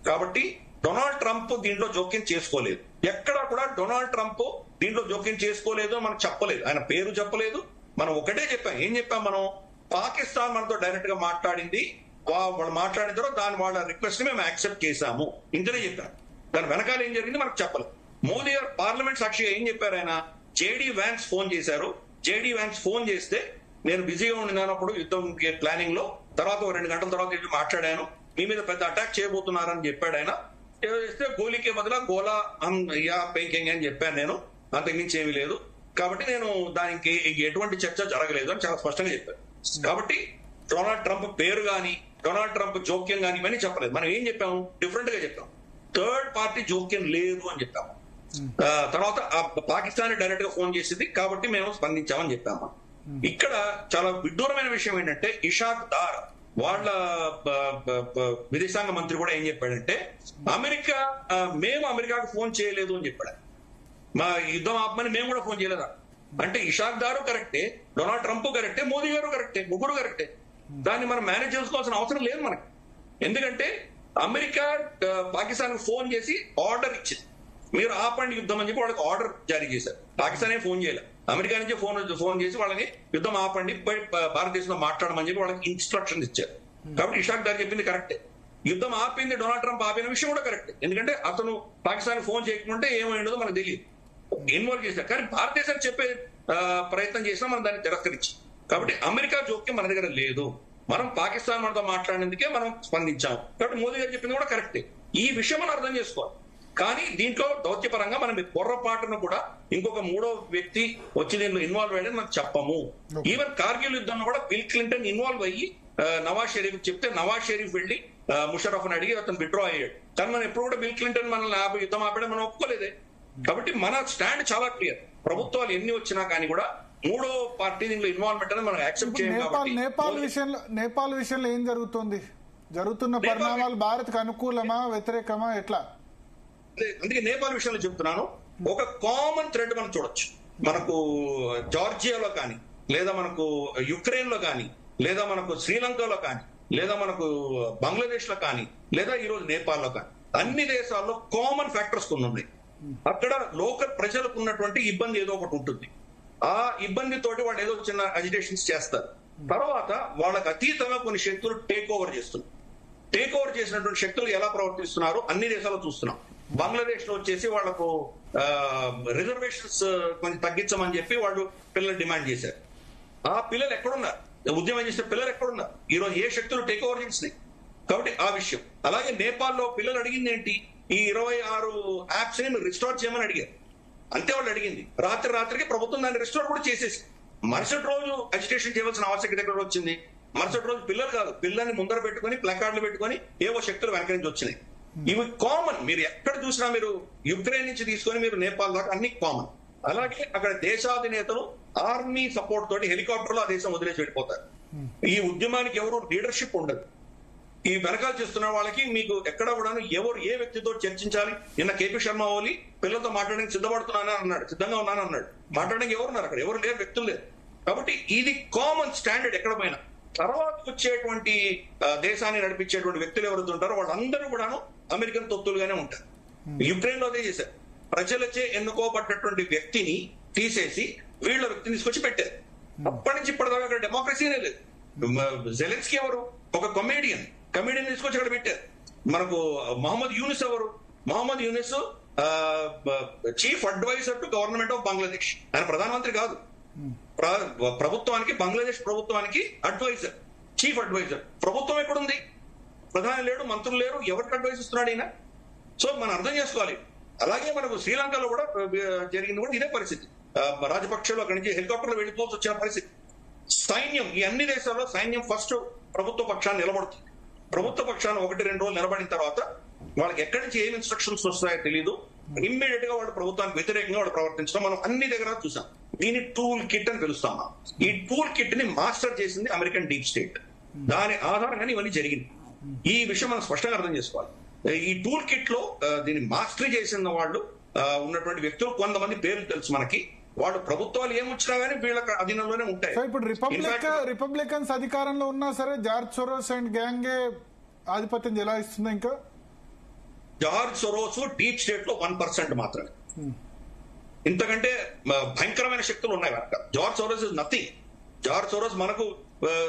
కాబట్టి డొనాల్డ్ ట్రంప్ దీంట్లో జోక్యం చేసుకోలేదు. ఎక్కడా కూడా డొనాల్డ్ ట్రంప్ దీంట్లో జోక్యం చేసుకోలేదు మనం చెప్పలేదు, ఆయన పేరు చెప్పలేదు. మనం ఒకటే చెప్పాం. ఏం చెప్పాం మనం? పాకిస్తాన్ మనతో డైరెక్ట్ గా మాట్లాడింది, వాళ్ళు మాట్లాడిన తర్వాత దాని వాళ్ళ రిక్వెస్ట్ ని మేము యాక్సెప్ట్ చేశాము, ఇంతనే చెప్పాం. దాని వెనకాల ఏం జరిగింది మనకు చెప్పలేదు. మోదీ గారు పార్లమెంట్ సాక్షిగా ఏం చెప్పారు? ఆయన జేడీ వ్యాన్స్ ఫోన్ చేశారు. జేడీ వ్యాన్స్ ఫోన్ చేస్తే నేను బిజీగా ఉన్నప్పుడు యుద్ధం ప్లానింగ్ లో, తర్వాత 2 గంటల తర్వాత మాట్లాడాను, మీ మీద పెద్ద అటాక్ చేయబోతున్నారని చెప్పాడు ఆయన. చేస్తే గోలీకే బదులా గోలా యా పెంకింగ్ అని చెప్పాను నేను, అంతకుమించి ఏమీ లేదు. కాబట్టి నేను దానికి ఎటువంటి చర్చ జరగలేదు అని చాలా స్పష్టంగా చెప్పాను. కాబట్టి డొనాల్డ్ ట్రంప్ పేరు గాని, డొనాల్డ్ ట్రంప్ జోక్యం గాని ఇవన్నీ చెప్పలేదు. మనం ఏం చెప్పాము? డిఫరెంట్ గా చెప్పాం. థర్డ్ పార్టీ జోక్యం లేదు అని చెప్పాము. తర్వాత పాకిస్తాన్ డైరెక్ట్ గా ఫోన్ చేసింది కాబట్టి మేము స్పందించామని చెప్పాము. ఇక్కడ చాలా విడ్డూరమైన విషయం ఏంటంటే, ఇషాక్ దార్ వాళ్ళ విదేశాంగ మంత్రి కూడా ఏం చెప్పాడంటే, మేము అమెరికాకు ఫోన్ చేయలేదు అని చెప్పాడు. మా యుద్ధం ఆపమని మేము కూడా ఫోన్ చేయలేదా అంటే, ఇషాక్ దారు కరెక్టే, డొనాల్డ్ ట్రంప్ కరెక్టే, మోదీ గారు కరెక్టే, ముగ్గురు కరెక్టే. దాన్ని మనం మేనేజ్ చేసుకోవాల్సిన అవసరం లేదు మనకి. ఎందుకంటే అమెరికా పాకిస్తాన్ ఫోన్ చేసి ఆర్డర్ ఇచ్చింది, మీరు ఆపండి యుద్ధం అని చెప్పి వాళ్ళకి ఆర్డర్ జారీ చేశారు. పాకిస్తాన్ ఫోన్ చేయలేదు, అమెరికా నుంచి ఫోన్ చేసి వాళ్ళని యుద్ధం ఆపండి, భారతదేశంలో మాట్లాడమని చెప్పి వాళ్ళకి ఇన్స్ట్రక్షన్స్ ఇచ్చారు. కాబట్టి ఇషాక్ దార్ చెప్పింది కరెక్టే. యుద్ధం ఆపింది డొనాల్డ్ ట్రంప్ ఆపిన విషయం కూడా కరెక్టే. ఎందుకంటే అతను పాకిస్తాన్ ఫోన్ చేయకుంటే ఏమైందో మనకు తెలియదు, ఇన్వాల్వ్ చేశారు. కానీ భారతదేశానికి చెప్పే ప్రయత్నం చేసినా మనం దాన్ని తిరస్కరించాం. కాబట్టి అమెరికా జోక్యం మన దగ్గర లేదు. మనం పాకిస్తాన్ మనతో మాట్లాడినందుకే మనం స్పందించాం. కాబట్టి మోదీ గారు చెప్పింది కూడా కరెక్టే. ఈ విషయం మనం అర్థం చేసుకోవాలి. కానీ దీంట్లో దౌత్యపరంగా మనం పొర్రపాటును కూడా ఇంకొక 3వ వ్యక్తి వచ్చి దీంట్లో ఇన్వాల్వ్ అయ్యాడని మనం చెప్పము. ఈవెన్ కార్గిల్ యుద్ధంలో కూడా బిల్ క్లింటన్ ఇన్వాల్వ్ అయ్యి నవాజ్ షరీఫ్ చెప్తే నవాజ్ షరీఫ్ వెళ్లి ముషరఫ్ అని అడిగి అతను విత్డ్రా అయ్యాడు. కానీ మనం ఎప్పుడు కూడా బిల్ క్లింటన్ మనల్ని యుద్ధం ఆపడం మనం ఒప్పుకోలేదే. కాబట్టి మన స్టాండ్ చాలా క్లియర్. ప్రభుత్వాలు ఎన్ని వచ్చినా కానీ కూడా 3వ పార్టీ దీంట్లో ఇన్వాల్వ్మెంట్ అనేది మనం యాక్సెప్ట్ చేయాలి. నేపాల్ విషయంలో ఏం జరుగుతుంది? జరుగుతున్న పరిణామాలు భారత్ కు అనుకూలమా వ్యతిరేకమా ఎట్లా? అందుకే నేపాల్ విషయంలో చెప్తున్నాను. ఒక కామన్ థ్రెడ్ మనం చూడొచ్చు. మనకు జార్జియాలో కానీ, లేదా మనకు యుక్రెయిన్ లో కానీ, లేదా మనకు శ్రీలంకలో కానీ, లేదా మనకు బంగ్లాదేశ్ లో కానీ, లేదా ఈరోజు నేపాల్ లో కానీ, అన్ని దేశాల్లో కామన్ ఫ్యాక్టర్స్ కొన్ని ఉన్నాయి. అక్కడ లోకల్ ప్రజలకు ఉన్నటువంటి ఇబ్బంది ఏదో ఒకటి ఉంటుంది. ఆ ఇబ్బందితోటి వాళ్ళు ఏదో చిన్న అజిటేషన్స్ చేస్తారు. తర్వాత వాళ్ళకి అతీతంగా కొన్ని శక్తులు టేక్ ఓవర్ చేస్తున్నారు. టేక్ ఓవర్ చేసినటువంటి శక్తులు ఎలా ప్రవర్తిస్తున్నారు అన్ని దేశాల్లో చూస్తున్నాం. బంగ్లాదేశ్ లో వచ్చేసి వాళ్లకు రిజర్వేషన్స్ కొంచెం తగ్గించమని చెప్పి వాళ్ళు పిల్లలు డిమాండ్ చేశారు. ఆ పిల్లలు ఎక్కడున్నారు? ఉద్యమం చేసిన పిల్లలు ఎక్కడున్నారు? ఈరోజు ఏ శక్తులు టేక్ ఓవర్ చేసినాయి? కాబట్టి ఆ విషయం. అలాగే నేపాల్లో పిల్లలు అడిగింది ఏంటి? ఈ 26 యాప్స్ ని మీరు రిస్టోర్ చేయమని అడిగారు. అంతే వాళ్ళు అడిగింది. రాత్రికి ప్రభుత్వం దాన్ని రిస్టోర్ కూడా చేసేసి మరుసటి రోజు అజిటేషన్ చేయవలసిన ఆవశ్యకత ఎక్కడ వచ్చింది? మరుసటి రోజు పిల్లలు కాదు, పిల్లల్ని ముందర పెట్టుకుని ప్లకార్డులు పెట్టుకుని ఏవో శక్తులు వెనక నుంచి వచ్చినాయి. ఇవి కామన్. మీరు ఎక్కడ చూసినా, మీరు యుక్రెయిన్ నుంచి తీసుకొని మీరు నేపాల్ దాకా అన్ని కామన్. అలాగే అక్కడ దేశాధినేతలు ఆర్మీ సపోర్ట్ తోటి హెలికాప్టర్లో ఆ దేశం వదిలేసి వెళ్ళిపోతారు. ఈ ఉద్యమానికి ఎవరు లీడర్షిప్ ఉండదు. ఈ వెనకాల చేస్తున్న వాళ్ళకి మీకు ఎక్కడ కూడా ఎవరు ఏ వ్యక్తితో చర్చించాలి? నిన్న కేపీ శర్మ ఓలీ పిల్లలతో మాట్లాడడానికి సిద్ధంగా ఉన్నాను అన్నాడు. మాట్లాడడానికి ఎవరున్నారు అక్కడ? ఎవరు లేరు, వ్యక్తులు లేరు. కాబట్టి ఇది కామన్ స్టాండర్డ్ ఎక్కడ పోయినా. తర్వాత వచ్చేటువంటి దేశాన్ని నడిపించేటువంటి వ్యక్తులు ఎవరైతే ఉంటారో వాళ్ళందరూ కూడాను అమెరికన్ తొత్తులుగానే ఉంటారు. యుక్రెయిన్ లో అదే చేశారు. ప్రజలచే ఎన్నుకోబడ్డటువంటి వ్యక్తిని తీసేసి వీళ్ళ వ్యక్తిని తీసుకొచ్చి పెట్టారు. అప్పటి నుంచి ఇప్పటిదాకా అక్కడ డెమోక్రసీనే లేదు. జెలెన్స్కీ ఎవరు? ఒక కమేడియన్ తీసుకొచ్చి అక్కడ పెట్టారు. మనకు మహమ్మద్ యూనిస్ ఎవరు? Mohammed Yunus chief adviser to government of Bangladesh. ఆయన ప్రధానమంత్రి కాదు, ప్రభుత్వానికి, బంగ్లాదేశ్ ప్రభుత్వానికి అడ్వైజర్, చీఫ్ అడ్వైజర్. ప్రభుత్వం ఎక్కడుంది? ప్రధాని లేడు, మంత్రులు లేరు, ఎవరికి అడ్వైజ్ ఇస్తున్నాడు ఈయన? సో మనం అర్థం చేసుకోవాలి. అలాగే మనకు శ్రీలంకలో కూడా జరిగింది కూడా ఇదే పరిస్థితి. రాజపక్షలు అక్కడి నుంచి హెలికాప్టర్లో వెళ్ళిపోవచ్చు వచ్చిన పరిస్థితి. సైన్యం, ఈ అన్ని దేశాల్లో సైన్యం ఫస్ట్ ప్రభుత్వ పక్షాన్ని నిలబడుతుంది. ప్రభుత్వ పక్షాన్ని 1-2 రోజులు నిలబడిన తర్వాత వాళ్ళకి ఎక్కడి నుంచి ఏం ఇన్స్ట్రక్షన్స్ వస్తాయో తెలియదు, ఇమ్మీడియట్ గా వాళ్ళు ప్రభుత్వానికి వ్యతిరేకంగా వాళ్ళు ప్రవర్తించడం మనం అన్ని దగ్గర చూసాం. దీన్ని టూల్ కిట్ అని పిలుస్తాం. ఈ టూల్ కిట్ ని మాస్టర్ చేసింది అమెరికన్ డీప్ స్టేట్. దాని ఆధారంగానే ఇవన్నీ జరిగింది. ఈ విషయం మనం స్పష్టంగా అర్థం చేసుకోవాలి. ఈ టూల్ కిట్ లో దీన్ని మాస్టరీ చేసిన వాళ్ళు ఉన్నటువంటి వ్యక్తులు కొంతమంది పేర్లు తెలుసు మనకి. వాళ్ళు ప్రభుత్వాలు ఏమొచ్చినా కానీ వీళ్ళ అధీనంలోనే ఉంటాయి. సో ఇప్పుడు రిపబ్లికన్స్ అధికారంలో ఉన్నా సరే జార్జ్ సోరోస్ అండ్ గ్యాంగే ఆధిపత్యం ఎలా ఇస్తుందో ఇంకా జార్జ్ సోరోస్ డీప్ స్టేట్ లో 1% మాత్రమే. ఇంతకంటే భయంకరమైన శక్తులు ఉన్నాయి వెనక. George Soros is nothing. George Soros మనకు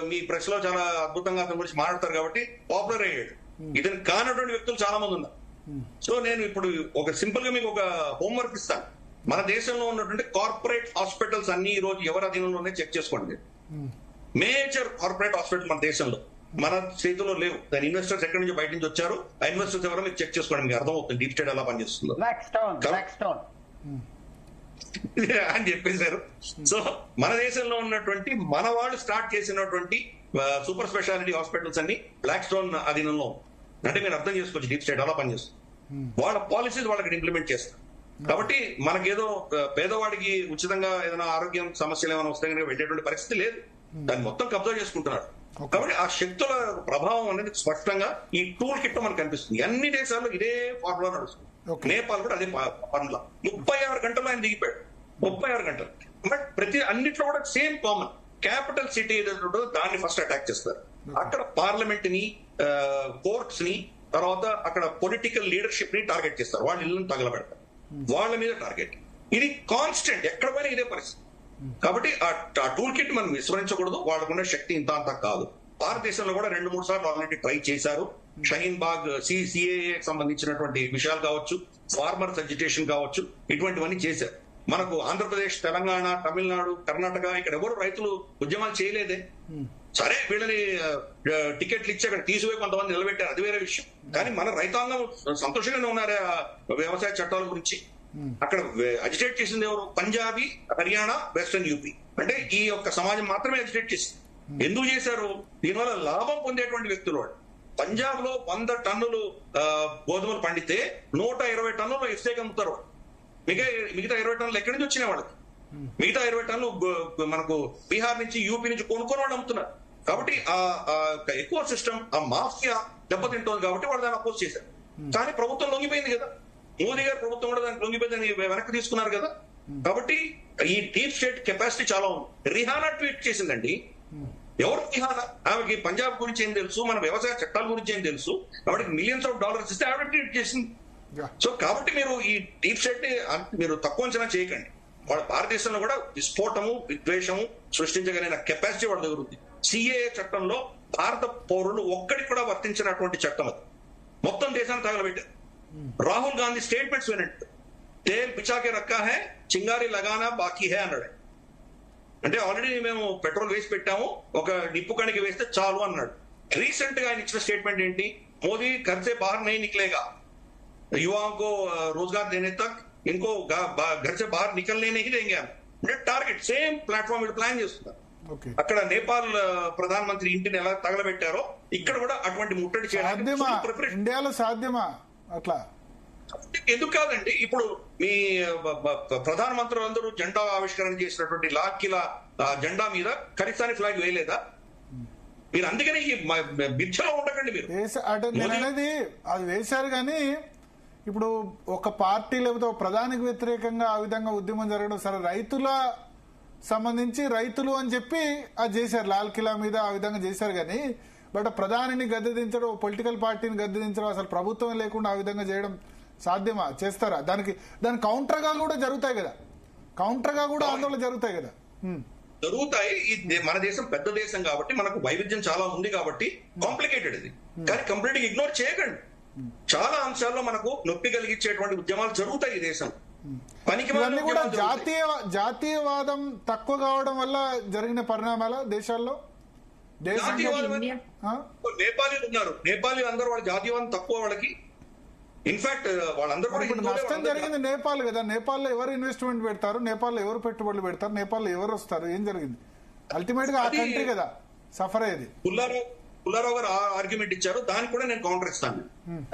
మీ ప్రెస్ లో చాలా అద్భుతంగా అతని గురించి మాట్లాడతారు కాబట్టి పాపులర్ అయ్యాడు. ఇతను కానటువంటి వ్యక్తులు చాలా మంది ఉన్నారు. సో నేను ఇప్పుడు ఒక సింపుల్ గా మీకు ఒక హోంవర్క్ ఇస్తాను. మన దేశంలో ఉన్నటువంటి కార్పొరేట్ హాస్పిటల్స్ అన్ని ఈ రోజు ఎవరి అధీనంలోనే చెక్ చేసుకోండి. మేజర్ కార్పొరేట్ హాస్పిటల్ మన దేశంలో మన చేతిలో లేవు. దాని ఇన్వెస్టర్స్ ఎక్కడి నుంచి బయట నుంచి వచ్చారు, ఆ ఇన్వెస్టర్స్ ఎవరో మీరు చెక్ చేసుకోండి, మీకు అర్థమవుతుంది డీప్ స్టేట్ ఎలా పనిచేస్తుందో అని చెప్పేశారు. సో మన దేశంలో ఉన్నటువంటి మన వాళ్ళు స్టార్ట్ చేసినటువంటి సూపర్ స్పెషాలిటీ హాస్పిటల్స్ అన్ని బ్లాక్ స్టోన్ అధీనంలో అంటే మీరు అర్థం చేసుకోవచ్చు డీప్ స్టేట్ ఎలా పనిచేస్తుంది. వాళ్ళ పాలసీస్ వాళ్ళకి ఇంప్లిమెంట్ చేస్తారు. కాబట్టి మనకేదో పేదవాడికి ఉచితంగా ఏదైనా ఆరోగ్యం సమస్యలు ఏమైనా వస్తే కనుక వెళ్ళేటువంటి పరిస్థితి లేదు. దాన్ని మొత్తం కబ్జా చేసుకుంటున్నారు. కాబట్టి ఆ శక్తుల ప్రభావం అనేది స్పష్టంగా ఈ టూల్ కిట్ మనకు కనిపిస్తుంది. అన్ని దేశాల్లో ఇదే ఫార్ములా నడుస్తుంది. నేపాల్ కూడా అదే ఫార్ములా. 36 గంటలు ఆయన దిగిపోయాడు. 36 గంటలు. బట్ ప్రతి అన్నిట్లో కూడా సేమ్ కామన్. క్యాపిటల్ సిటీ ఏదైతే దాన్ని ఫస్ట్ అటాక్ చేస్తారు. అక్కడ పార్లమెంట్ ని, కోర్ట్స్ ని, తర్వాత అక్కడ పొలిటికల్ లీడర్షిప్ ని టార్గెట్ చేస్తారు. వాళ్ళ ఇళ్ళని తగలబెడతారు. వాళ్ళ మీద టార్గెట్. ఇది కాన్స్టెంట్, ఎక్కడ పోయినా ఇదే పరిస్థితి. కాబట్టి ఆ టూల్ కిట్ మనం విస్మరించకూడదు. వాళ్ళకున్న శక్తి ఇంత అంతా కాదు. భారతదేశంలో కూడా 2-3 సార్లు ఆల్రెడీ ట్రై చేశారు. షహీన్ బాగ్ సిఏఏ సంబంధించినటువంటి విషయాలు కావచ్చు, ఫార్మర్స్ ఎడ్యుకేషన్ కావచ్చు, ఇటువంటివన్నీ చేశారు. మనకు ఆంధ్రప్రదేశ్, తెలంగాణ, తమిళనాడు, కర్ణాటక ఇక్కడ ఎవరు రైతులు ఉద్యమాలు చేయలేదే. సరే వీళ్ళని టికెట్లు ఇచ్చి అక్కడ తీసిపోయి కొంతమంది నిలబెట్టారు, అది వేరే విషయం. కానీ మన రైతాంగం సంతోషంగానే ఉన్నారు వ్యవసాయ చట్టాల గురించి. అక్కడ అజిటేట్ చేసింది ఎవరు? Punjabi, Haryana, western UP. అంటే ఈ యొక్క సమాజం మాత్రమే అజిటేట్ చేసింది. ఎందుకు చేశారు? దీనివల్ల లాభం పొందేటువంటి వ్యక్తులు వాళ్ళు. పంజాబ్ లో 100 టన్నులు గోధుమలు పండితే 120 టన్నులు ఇఫ్తేకి అమ్ముతారు. మిగతా 20 టన్నులు ఎక్కడి నుంచి వచ్చినాయి వాళ్ళకి? మిగతా 20 టన్నులు మనకు బీహార్ నుంచి, యూపీ నుంచి కొనుక్కొని వాళ్ళు అమ్ముతున్నారు. కాబట్టి ఆ ఎక్కువ సిస్టమ్, ఆ మాఫియా దెబ్బతింటోంది. కాబట్టి వాళ్ళు దాన్ని అపోజ్ చేశారు. కానీ ప్రభుత్వం లొంగిపోయింది కదా. మోదీ గారు ప్రభుత్వం కూడా దానికి లొంగిపోయిందని వెనక్కి తీసుకున్నారు కదా. కాబట్టి ఈ డీప్ స్టేట్ కెపాసిటీ చాలా ఉంది. రిహానా ట్వీట్ చేసిందండి. ఎవరు రిహానా? ఆమెకి పంజాబ్ గురించి ఏం తెలుసు, మన వ్యవసాయ చట్టాల గురించి ఏం తెలుసు. కాబట్టి millions of dollars ఇస్తే ఆవిడ ట్వీట్ చేసింది. సో కాబట్టి మీరు ఈ డీప్ స్టేట్ ని మీరు తక్కువ అంచనా చేయకండి. వాళ్ళ భారతదేశంలో కూడా విస్ఫోటము, విద్వేషము సృష్టించగలిగిన కెపాసిటీ వాళ్ళ దగ్గర ఉంది. సిఏఏ చట్టంలో భారత పౌరులు ఒక్కడికి కూడా వర్తించినటువంటి చట్టం అది. మొత్తం దేశాన్ని తగలబెట్టారు. రాహుల్ గాంధీ స్టేట్మెంట్స్ వినండి. తేల్ పిచాకే రక్కా హై, చింగారి లగానా బాకీ హై అన్నాడు. అంటే ఆల్రెడీ మేము పెట్రోల్ వేసి పెట్టాము, ఒక నిప్పు కణికి వేస్తే చాలు అన్నాడు. రీసెంట్ గా ఆయన ఇచ్చిన స్టేట్మెంట్ ఏంటి? మోదీ घर से बाहर नहीं निकलेगा, युवाओं को रोजगार देने तक इनको घर से बाहर निकलने नहीं देंगे. అంటే టార్గెట్ సేమ్ ప్లాట్ఫామ్ వీళ్ళు ప్లాన్ చేస్తున్నారు. అక్కడ నేపాల్ ప్రధానమంత్రి ఇంటిని ఎలా తగలబెట్టారో ఇక్కడ కూడా అటువంటి ముట్టడి చేయడానికి ఇండియాలో సాధ్యమా? అట్లా ఎందుకు కాదండి. ఇప్పుడు మీ ప్రధానమంత్రులు అందరూ జెండా ఆవిష్కరణ చేసినటువంటి లాల్ కిలా జెండా మీద ఖలిస్తానీ ఫ్లాగ్ వేయలేదా? మీరు అందుకని ఈ బిచ్చలో ఉండకండి. మీరు అనేది అది వేశారు, కానీ ఇప్పుడు ఒక పార్టీ లేకపోతే ఒక ప్రధానికి వ్యతిరేకంగా ఆ విధంగా ఉద్యమం జరగడం సరే, రైతుల సంబంధించి రైతులు అని చెప్పి అది చేశారు. లాల్ కిలా మీద ఆ విధంగా చేశారు. కానీ బట్ ప్రధానిని గద్దెదించడం, పొలిటికల్ పార్టీని గద్దెదించడం, అసలు ప్రభుత్వం లేకుండా ఆ విధంగా చేయడం సాధ్యమా? చేస్తారా? దానికి కౌంటర్ గా కూడా జరుగుతాయి కదా, కౌంటర్ గా కూడా ఆందోళన జరుగుతాయి కదా. జరుగుతాయి. మన దేశం పెద్ద దేశం కాబట్టి మనకు వైవిధ్యం చాలా ఉంది కాబట్టి కాంప్లికేటెడ్ ఇది. కానీ కంప్లీట్ గా ఇగ్నోర్ చేయకండి. చాలా అంశాల్లో మనకు నొప్పి కలిగించేటువంటి ఉద్యమాలు జరుగుతాయి ఈ దేశం. పనికి కూడా జాతీయవాదం తక్కువ కావడం వల్ల జరిగిన పరిణామాల దేశాల్లో. నేపాలీలు ఉన్నారు, నేపాలీలు అందరూ వాళ్ళ జాతీయవాదం తక్కువ వాళ్ళకి. ఇన్ఫాక్ట్ వాళ్ళందరూ ఇప్పుడు నష్టం జరిగింది నేపాల్ కదా. నేపాల్ లో ఎవరు ఇన్వెస్ట్మెంట్ పెడతారు, నేపాల్ లో ఎవరు పెట్టుబడులు పెడతారు, నేపాల్ లో ఎవరు వస్తారు, ఏం జరిగింది? అల్టిమేట్ గా ఆ కంట్రీ కదా సఫర్ అయ్యేది. పుల్లారావు గారు ఆర్గ్యుమెంట్ ఇచ్చారు, దానికి కూడా నేను కౌంటర్ ఇస్తాను.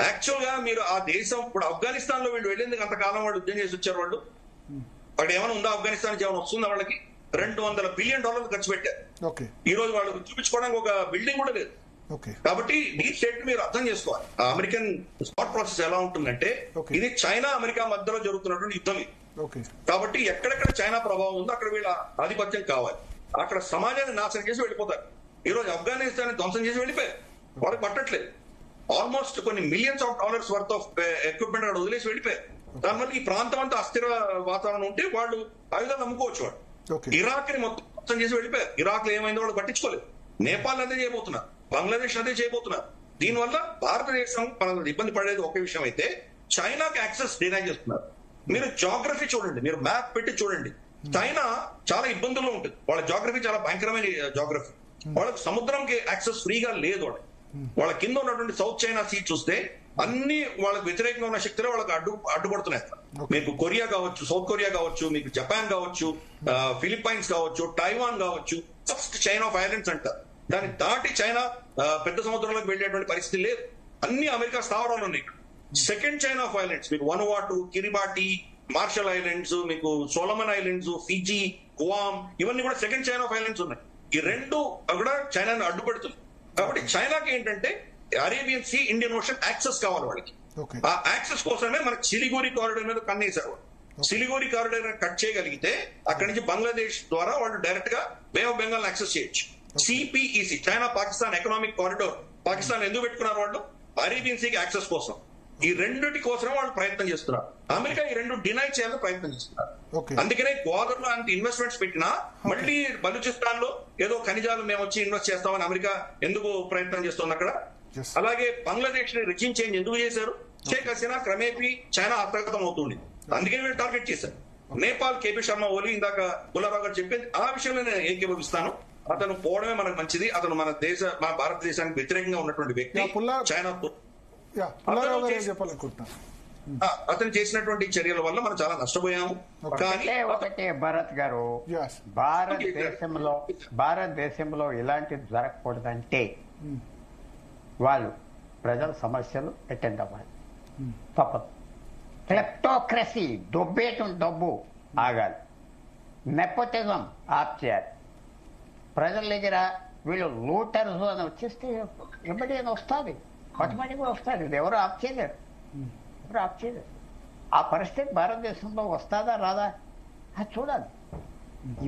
యాక్చువల్ గా మీరు ఆ దేశం ఇప్పుడు ఆఫ్ఘనిస్తాన్ లో వీళ్ళు వెళ్ళింది అంతకాలం వాళ్ళు యుద్ధం చేసి వచ్చారు. వాళ్ళు అక్కడ ఏమైనా ఉందా? ఆఫ్ఘనిస్తాన్ ఏమైనా వస్తుందా? వాళ్ళకి $200 బిలియన్ ఖర్చు పెట్టారు. ఈ రోజు వాళ్ళు చూపించుకోవడానికి ఒక బిల్డింగ్ కూడా లేదు. ఓకే కాబట్టి డీప్ స్టేట్ మీరు అర్థం చేసుకోవాలి. ఆ అమెరికన్ థాట్ ప్రాసెస్ ఎలా ఉంటుందంటే Okay. ఇది చైనా అమెరికా మధ్యలో జరుగుతున్నటువంటి యుద్ధం ఇది. ఓకే కాబట్టి ఎక్కడెక్కడ చైనా ప్రభావం ఉందో అక్కడ వీళ్ళ ఆధిపత్యం కావాలి. అక్కడ సమాజాన్ని నాశనం చేసి వెళ్ళిపోతారు. ఈ రోజు ఆఫ్ఘనిస్తాన్ ధ్వంసం చేసి వెళ్ళిపోయారు. వాళ్ళకి పట్టట్లేదు. ఆల్మోస్ట్ కొన్ని millions of dollars worth of equipment అక్కడ వదిలేసి వెళ్ళిపోయారు. దానివల్ల ఈ ప్రాంతం అంతా అస్థిర వాతావరణం ఉంటే వాళ్ళు ఆయుధాలు నమ్ముకోవచ్చు. వాళ్ళు ఓకే ఇరాక్ ని మొత్తం చేసి వెళ్ళిపోయారు. ఇరాక్ లో ఏమైందో వాళ్ళు పట్టించుకోలేదు. నేపాల్ అదే చేయబోతున్నారు, బంగ్లాదేశ్ అదే చేయబోతున్నారు. దీనివల్ల భారతదేశం మనం ఇబ్బంది పడేది ఒకే విషయం అయితే చైనాకి యాక్సెస్ డినై చేస్తున్నారు. మీరు జాగ్రఫీ చూడండి, మీరు మ్యాప్ పెట్టి చూడండి. చైనా చాలా ఇబ్బందుల్లో ఉంటుంది. వాళ్ళ జాగ్రఫీ చాలా భయంకరమైన జాగ్రఫీ. వాళ్ళకి సముద్రంకి యాక్సెస్ ఫ్రీగా లేదు. వాళ్ళ కింద ఉన్నటువంటి సౌత్ చైనా సీ చూస్తే అన్ని వాళ్ళకి వ్యతిరేకంగా ఉన్న శక్తులే వాళ్ళకి అడ్డుపడుతున్నాయి. మీకు కొరియా కావచ్చు, సౌత్ కొరియా కావచ్చు, మీకు జపాన్ కావచ్చు, ఫిలిప్పైన్స్ కావచ్చు, టైవాన్ కావచ్చు. ఫస్ట్ చైన్ ఆఫ్ ఐలాండ్స్ అంటారు. దాన్ని దాటి చైనా పెద్ద సముద్రంలోకి వెళ్ళేటువంటి పరిస్థితి లేదు. అన్ని అమెరికా స్థావరాలు ఉన్నాయి. సెకండ్ చైన్ ఆఫ్ ఐలాండ్స్ మీకు వనువాటు, కిరిబాటి, మార్షల్ ఐలాండ్స్, మీకు సోలమన్ ఐలాండ్స్, ఫిజీ, గువామ్, ఇవన్నీ కూడా సెకండ్ చైన్ ఆఫ్ ఐలాండ్స్ ఉన్నాయి. ఈ రెండు కూడా చైనాను అడ్డుపడుతుంది. కాబట్టి చైనాకి ఏంటంటే Arabian sea, Indian ocean access కావాలి వాళ్ళకి. ఓకే ఆ యాక్సెస్ కోసమే మనకి సిలిగురి కారిడార్ మీద కన్నేశారు. సిలిగురి కారిడార్ కట్ చేయగలిగితే అక్కడి నుంచి బంగ్లాదేశ్ ద్వారా వాళ్ళు డైరెక్ట్ గా బే ఆఫ్ బెంగాల్ యాక్సెస్ చేయొచ్చు. CPEC, China Pakistan economic corridor, Pakistan ఎందుకు పెట్టుకున్నారు వాళ్ళు? అరేబియన్ సీకి యాక్సెస్ కోసం. ఈ రెండిటి కోసం వాళ్ళు ప్రయత్నం చేస్తున్నారు. అమెరికా ఈ రెండు డినై చేయాలని ప్రయత్నం చేస్తున్నారు. ఓకే అందుకనే గ్వాదర్ లో అంత ఇన్వెస్ట్మెంట్స్ పెట్టినా మళ్ళీ బలూచిస్తాన్ లో ఏదో ఖనిజాలు మేము వచ్చి ఇన్వెస్ట్ చేస్తామని అమెరికా ఎందుకు ప్రయత్నం చేస్తుంది అక్కడ. Yes. అలాగే బంగ్లాదేశ్ ని రిజిమ్ చేంజ్ ఎందుకు చేశారు? షేక్ హసీనా క్రమేపీ చైనా హస్తగతం అవుతుంది. అందుకని వీళ్ళు టార్గెట్ చేశారు. నేపాల్ కేపీ శర్మ ఓలీ, ఇందాక బుల్లారావు గారు చెప్పింది ఆ విషయంలో నేను ఏకీభవిస్తాను. అతను పోవడమే మనకు మంచిది. అతను మన భారతదేశానికి వ్యతిరేకంగా ఉన్నటువంటి వ్యక్తి. చైనాతో పుల్లారావు గారు చెప్పాలనుకుంటున్నాను. అతను చేసినటువంటి చర్యల వల్ల మనం చాలా నష్టపోయాము. కానీ ఒకటే భరత్ గారు, Yes. భారతదేశంలో ఇలాంటిది జరగకూడదంటే వాళ్ళు ప్రజల సమస్యలు అటెండ్ అవ్వాలి. తప్పదు. క్లెప్టోక్రసీ, దొబ్బేయటం డబ్బు ఆగాలి. నెపోటిజం ఆప్ చేయాలి. ప్రజల దగ్గర వీళ్ళు లూటర్స్ అని వచ్చేస్తే ఎవరి వస్తుంది, పట్టుమని కూడా వస్తుంది. ఇది ఎవరు ఆప్ చేయలేరు. ఎవరు ఆప్ చేయలేరు. ఆ పరిస్థితి భారతదేశంలో వస్తుందా రాదా అది చూడాలి.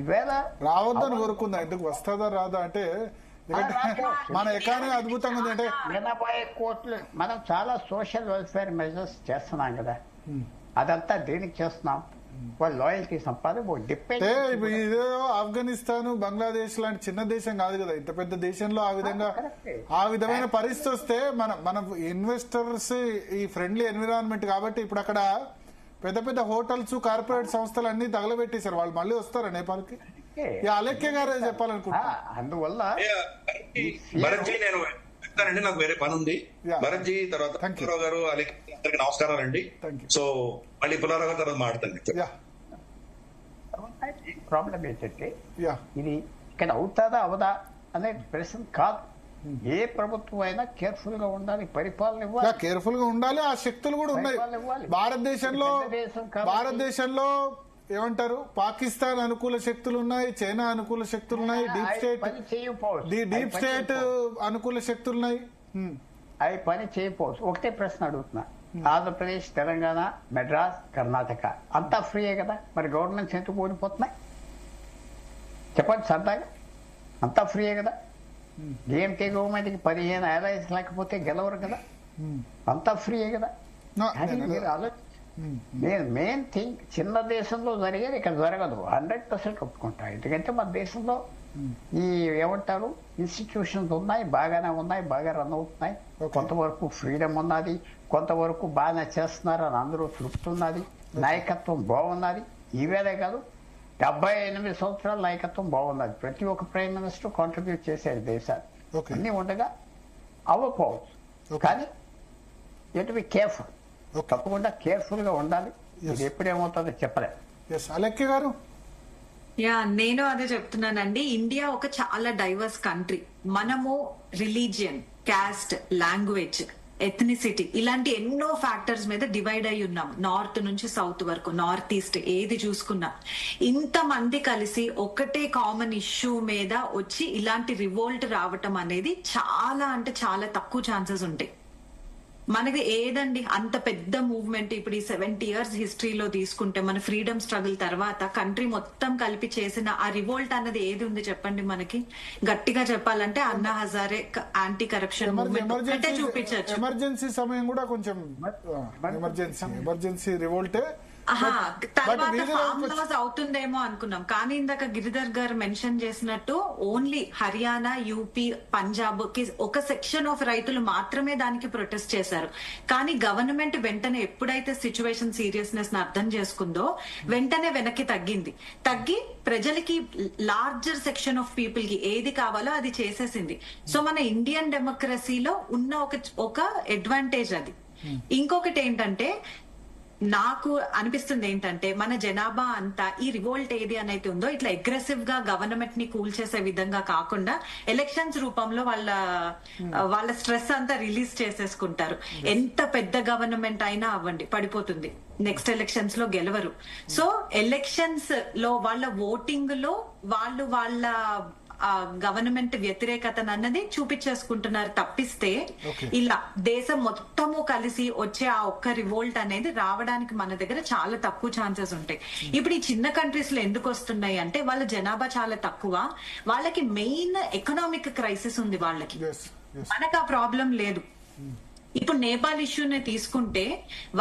ఈవేళ రావద్దని కోరుకుందా, ఎందుకు వస్తుందా రాదా అంటే మన ఎకానమీ అద్భుతంగా ఉంది అంటే 80 కోట్లు మనం చాలా సోషల్ వెల్ఫేర్ మెజర్స్ చేస్తున్నాం కదా. అదంతా దేనికి చేస్తున్నాం? వాళ్ళు లాయల్టీ సంపాదన డిపెండ్. ఇదే ఆఫ్ఘనిస్తాన్, బంగ్లాదేశ్ లాంటి చిన్న దేశం కాదు కదా. ఇంత పెద్ద దేశంలో ఆ విధమైన పరిస్థితి వస్తే మన ఇన్వెస్టర్స్ ఈ ఫ్రెండ్లీ ఎన్విరాన్మెంట్ కాబట్టి ఇప్పుడు అక్కడ పెద్ద పెద్ద హోటల్స్, కార్పొరేట్ సంస్థలు అన్ని తగలబెట్టేశారు. వాళ్ళు మళ్ళీ వస్తారా నేపాల్ కి? అలెక్కే గారే చెప్పాలనుకుంటా. అందువల్ల భరత్జీ నేను చెప్తానండి, నాకు వేరే పని ఉంది. భరత్జీ తర్వాత పుల్లారావు గారు, అలెక్కే అందరికి నమస్కారాలండి. సో మళ్ళీ పుల్లారావు గారు తర్వాత మాట్లాడండి. ప్రాబ్లం ఏంటంటే ఇది ఇక్కడ అవుతాదా అవదా అనే ప్రశ్న కాదు. ఏ ప్రభుత్వం అయినా కేర్ఫుల్ గా ఉండాలి, పరిపాలన ఇవ్వాలి, కేర్ఫుల్ గా ఉండాలి. ఆ శక్తులు కూడా ఉన్నాయి భారతదేశంలో. ఏమంటారు, పాకిస్తాన్ అనుకూల శక్తులు ఉన్నాయి, చైనా అనుకూల శక్తులు ఉన్నాయి, డీప్ స్టేట్ అనుకూల శక్తులు ఉన్నాయి. అవి పని చేయకపోవచ్చు. ఒకటే ప్రశ్న అడుగుతున్నా. ఆంధ్రప్రదేశ్, తెలంగాణ, మెడ్రాస్, కర్ణాటక అంతా ఫ్రీయే కదా. మరి గవర్నమెంట్స్ ఎందుకు ఓడిపోతున్నాయి చెప్పండి సరదాగా? అంతా ఫ్రీయే కదా. డిఎంకే గవర్నమెంట్ కి 15 అలయన్స్ లేకపోతే గెలవరు కదా. అంతా ఫ్రీయే కదా. మీరు ఆలోచించండి. నేను మెయిన్ థింగ్ చిన్న దేశంలో జరిగేది ఇక్కడ జరగదు. 100% ఒప్పుకుంటా. ఎందుకంటే మన దేశంలో ఈ ఏమంటారు ఇన్స్టిట్యూషన్స్ ఉన్నాయి, బాగానే ఉన్నాయి, బాగా రన్ అవుతున్నాయి. కొంతవరకు ఫ్రీడమ్ ఉన్నది, కొంతవరకు బాగా చేస్తున్నారు అని అందరూ తృప్తి ఉన్నది. నాయకత్వం బాగున్నది. ఈవేళే కాదు, 78 సంవత్సరాల నాయకత్వం బాగున్నది. ప్రతి ఒక్క ప్రైమ్ మినిస్టర్ కాంట్రిబ్యూట్ చేశారు దేశాన్ని. అన్ని ఉండగా అవ్వకపోవచ్చు. కానీ యు బి కేర్ఫుల్. తప్పకుండా కేర్ఫుల్ గా ఉండాలి. ఇది ఎప్పుడేమవుతుందో చెప్పలేదు. అలెక్కే గారు, నేను అదే చెప్తున్నానండి. ఇండియా ఒక చాలా డైవర్స్ కంట్రీ. మనము రిలీజియన్, క్యాస్ట్, లాంగ్వేజ్ ఎథ్నిసిటీ, ఇలాంటి ఎన్నో ఫ్యాక్టర్స్ మీద డివైడ్ అయి ఉన్నాం. నార్త్ నుంచి సౌత్ వరకు, నార్త్ ఈస్ట్ ఏది చూసుకున్నా ఇంతమంది కలిసి ఒకటే కామన్ ఇష్యూ మీద వచ్చి ఇలాంటి రివోల్ట్ రావటం అనేది చాలా అంటే చాలా తక్కువ ఛాన్సెస్ ఉంటాయి. మనకి ఏదండి అంత పెద్ద మూవ్మెంట్ ఇప్పుడు ఈ 70 years హిస్టరీలో తీసుకుంటే మన ఫ్రీడమ్ స్ట్రగుల్ తర్వాత కంట్రీ మొత్తం కలిపి చేసిన ఆ రివోల్ట్ అన్నది ఏది ఉంది చెప్పండి మనకి? గట్టిగా చెప్పాలంటే Anna Hazare anti corruption movement అంటే చూపించచ్చు. ఎమర్జెన్సీ సమయం కూడా కొంచెం ఎమర్జెన్సీ రివోల్టే. తర్వాత ఫార్మ్ లాస్ అవుతుందేమో అనుకున్నాం, కానీ ఇందాక గిరిధర్ గారు మెన్షన్ చేసినట్టు ఓన్లీ హర్యానా, యూపీ, పంజాబ్ కి ఒక సెక్షన్ ఆఫ్ రైతులు మాత్రమే దానికి ప్రొటెస్ట్ చేశారు. కానీ గవర్నమెంట్ వెంటనే ఎప్పుడైతే సిచ్యువేషన్ సీరియస్నెస్ ని అర్థం చేసుకుందో వెంటనే వెనక్కి తగ్గి ప్రజలకి లార్జర్ సెక్షన్ ఆఫ్ పీపుల్ కి ఏది కావాలో అది చేసేసింది. సో మన ఇండియన్ డెమోక్రసీలో ఉన్న ఒక అడ్వాంటేజ్ అది. ఇంకొకటి ఏంటంటే నాకు అనిపిస్తుంది ఏంటంటే మన జనాభా అంతా ఈ రివోల్ట్ ఏది అనేది ఉందో ఇట్లా అగ్రెసివ్ గా గవర్నమెంట్ ని కూల్ చేసే విధంగా కాకుండా ఎలక్షన్స్ రూపంలో వాళ్ళ స్ట్రెస్ అంతా రిలీజ్ చేసేసుకుంటారు. ఎంత పెద్ద గవర్నమెంట్ అయినా అవ్వండి పడిపోతుంది, నెక్స్ట్ ఎలక్షన్స్ లో గెలవరు. సో ఎలక్షన్స్ లో వాళ్ళ ఓటింగ్ లో వాళ్ళ గవర్నమెంట్ వ్యతిరేకత అన్నది చూపించేసుకుంటున్నారు తప్పిస్తే ఇలా దేశం మొత్తము కలిసి వచ్చే ఆ ఒక్క రివోల్ట్ అనేది రావడానికి మన దగ్గర చాలా తక్కువ ఛాన్సెస్ ఉంటాయి. ఇప్పుడు ఈ చిన్న కంట్రీస్ లో ఎందుకు వస్తున్నాయి అంటే వాళ్ళ జనాభా చాలా తక్కువ, వాళ్ళకి మెయిన్ ఎకనామిక్ క్రైసిస్ ఉంది వాళ్ళకి. మనకు ఆ ప్రాబ్లం లేదు. ఇప్పుడు నేపాల్ ఇష్యూని తీసుకుంటే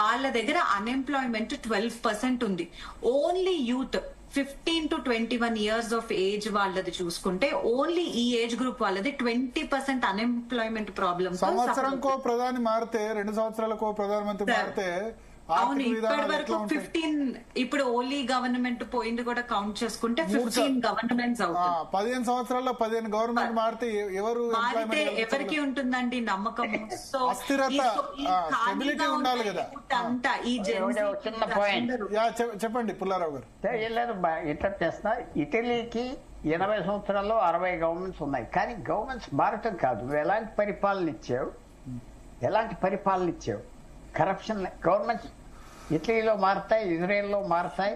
వాళ్ళ దగ్గర అన్ఎంప్లాయ్మెంట్ 12% ఉంది. Only youth 15 to 21 years of age వాళ్ళది చూసుకుంటే ఓన్లీ ఈ ఏజ్ గ్రూప్ వాళ్ళది 20% అన్ఎంప్లాయ్మెంట్ ప్రాబ్లమ్. సంవత్సరంకో ప్రధాని మారితే 2 సంవత్సరాలకో ప్రధానమంత్రి మారితే అవును, ఇప్పటి వరకు 15 ఇప్పుడు ఓన్లీ గవర్నమెంట్ పోయింది కూడా కౌంట్ చేసుకుంటే 15 గవర్నమెంట్స్ అవుతాయి. 15 సంవత్సరాల్లో 15 గవర్నమెంట్ మారితే ఎవరికి ఉంటుందండి నమ్మకం? సో స్టెబిలిటీ ఉండాలి కదా. అంతా ఈ చిన్న పాయింట్ చెప్పండి పుల్లారావు గారు. ఇంటర్ప్ట్ చేస్తున్నా. ఇటలీకి 80 సంవత్సరాల్లో 60 గవర్నమెంట్స్ ఉన్నాయి, కానీ గవర్నమెంట్స్ మారటం కాదు. నువ్వు ఎలాంటి పరిపాలన ఇచ్చావు? కరప్షన్ గవర్నమెంట్స్ ఇటలీలో మారుతాయి, ఇజ్రాయెల్లో మారుతాయి,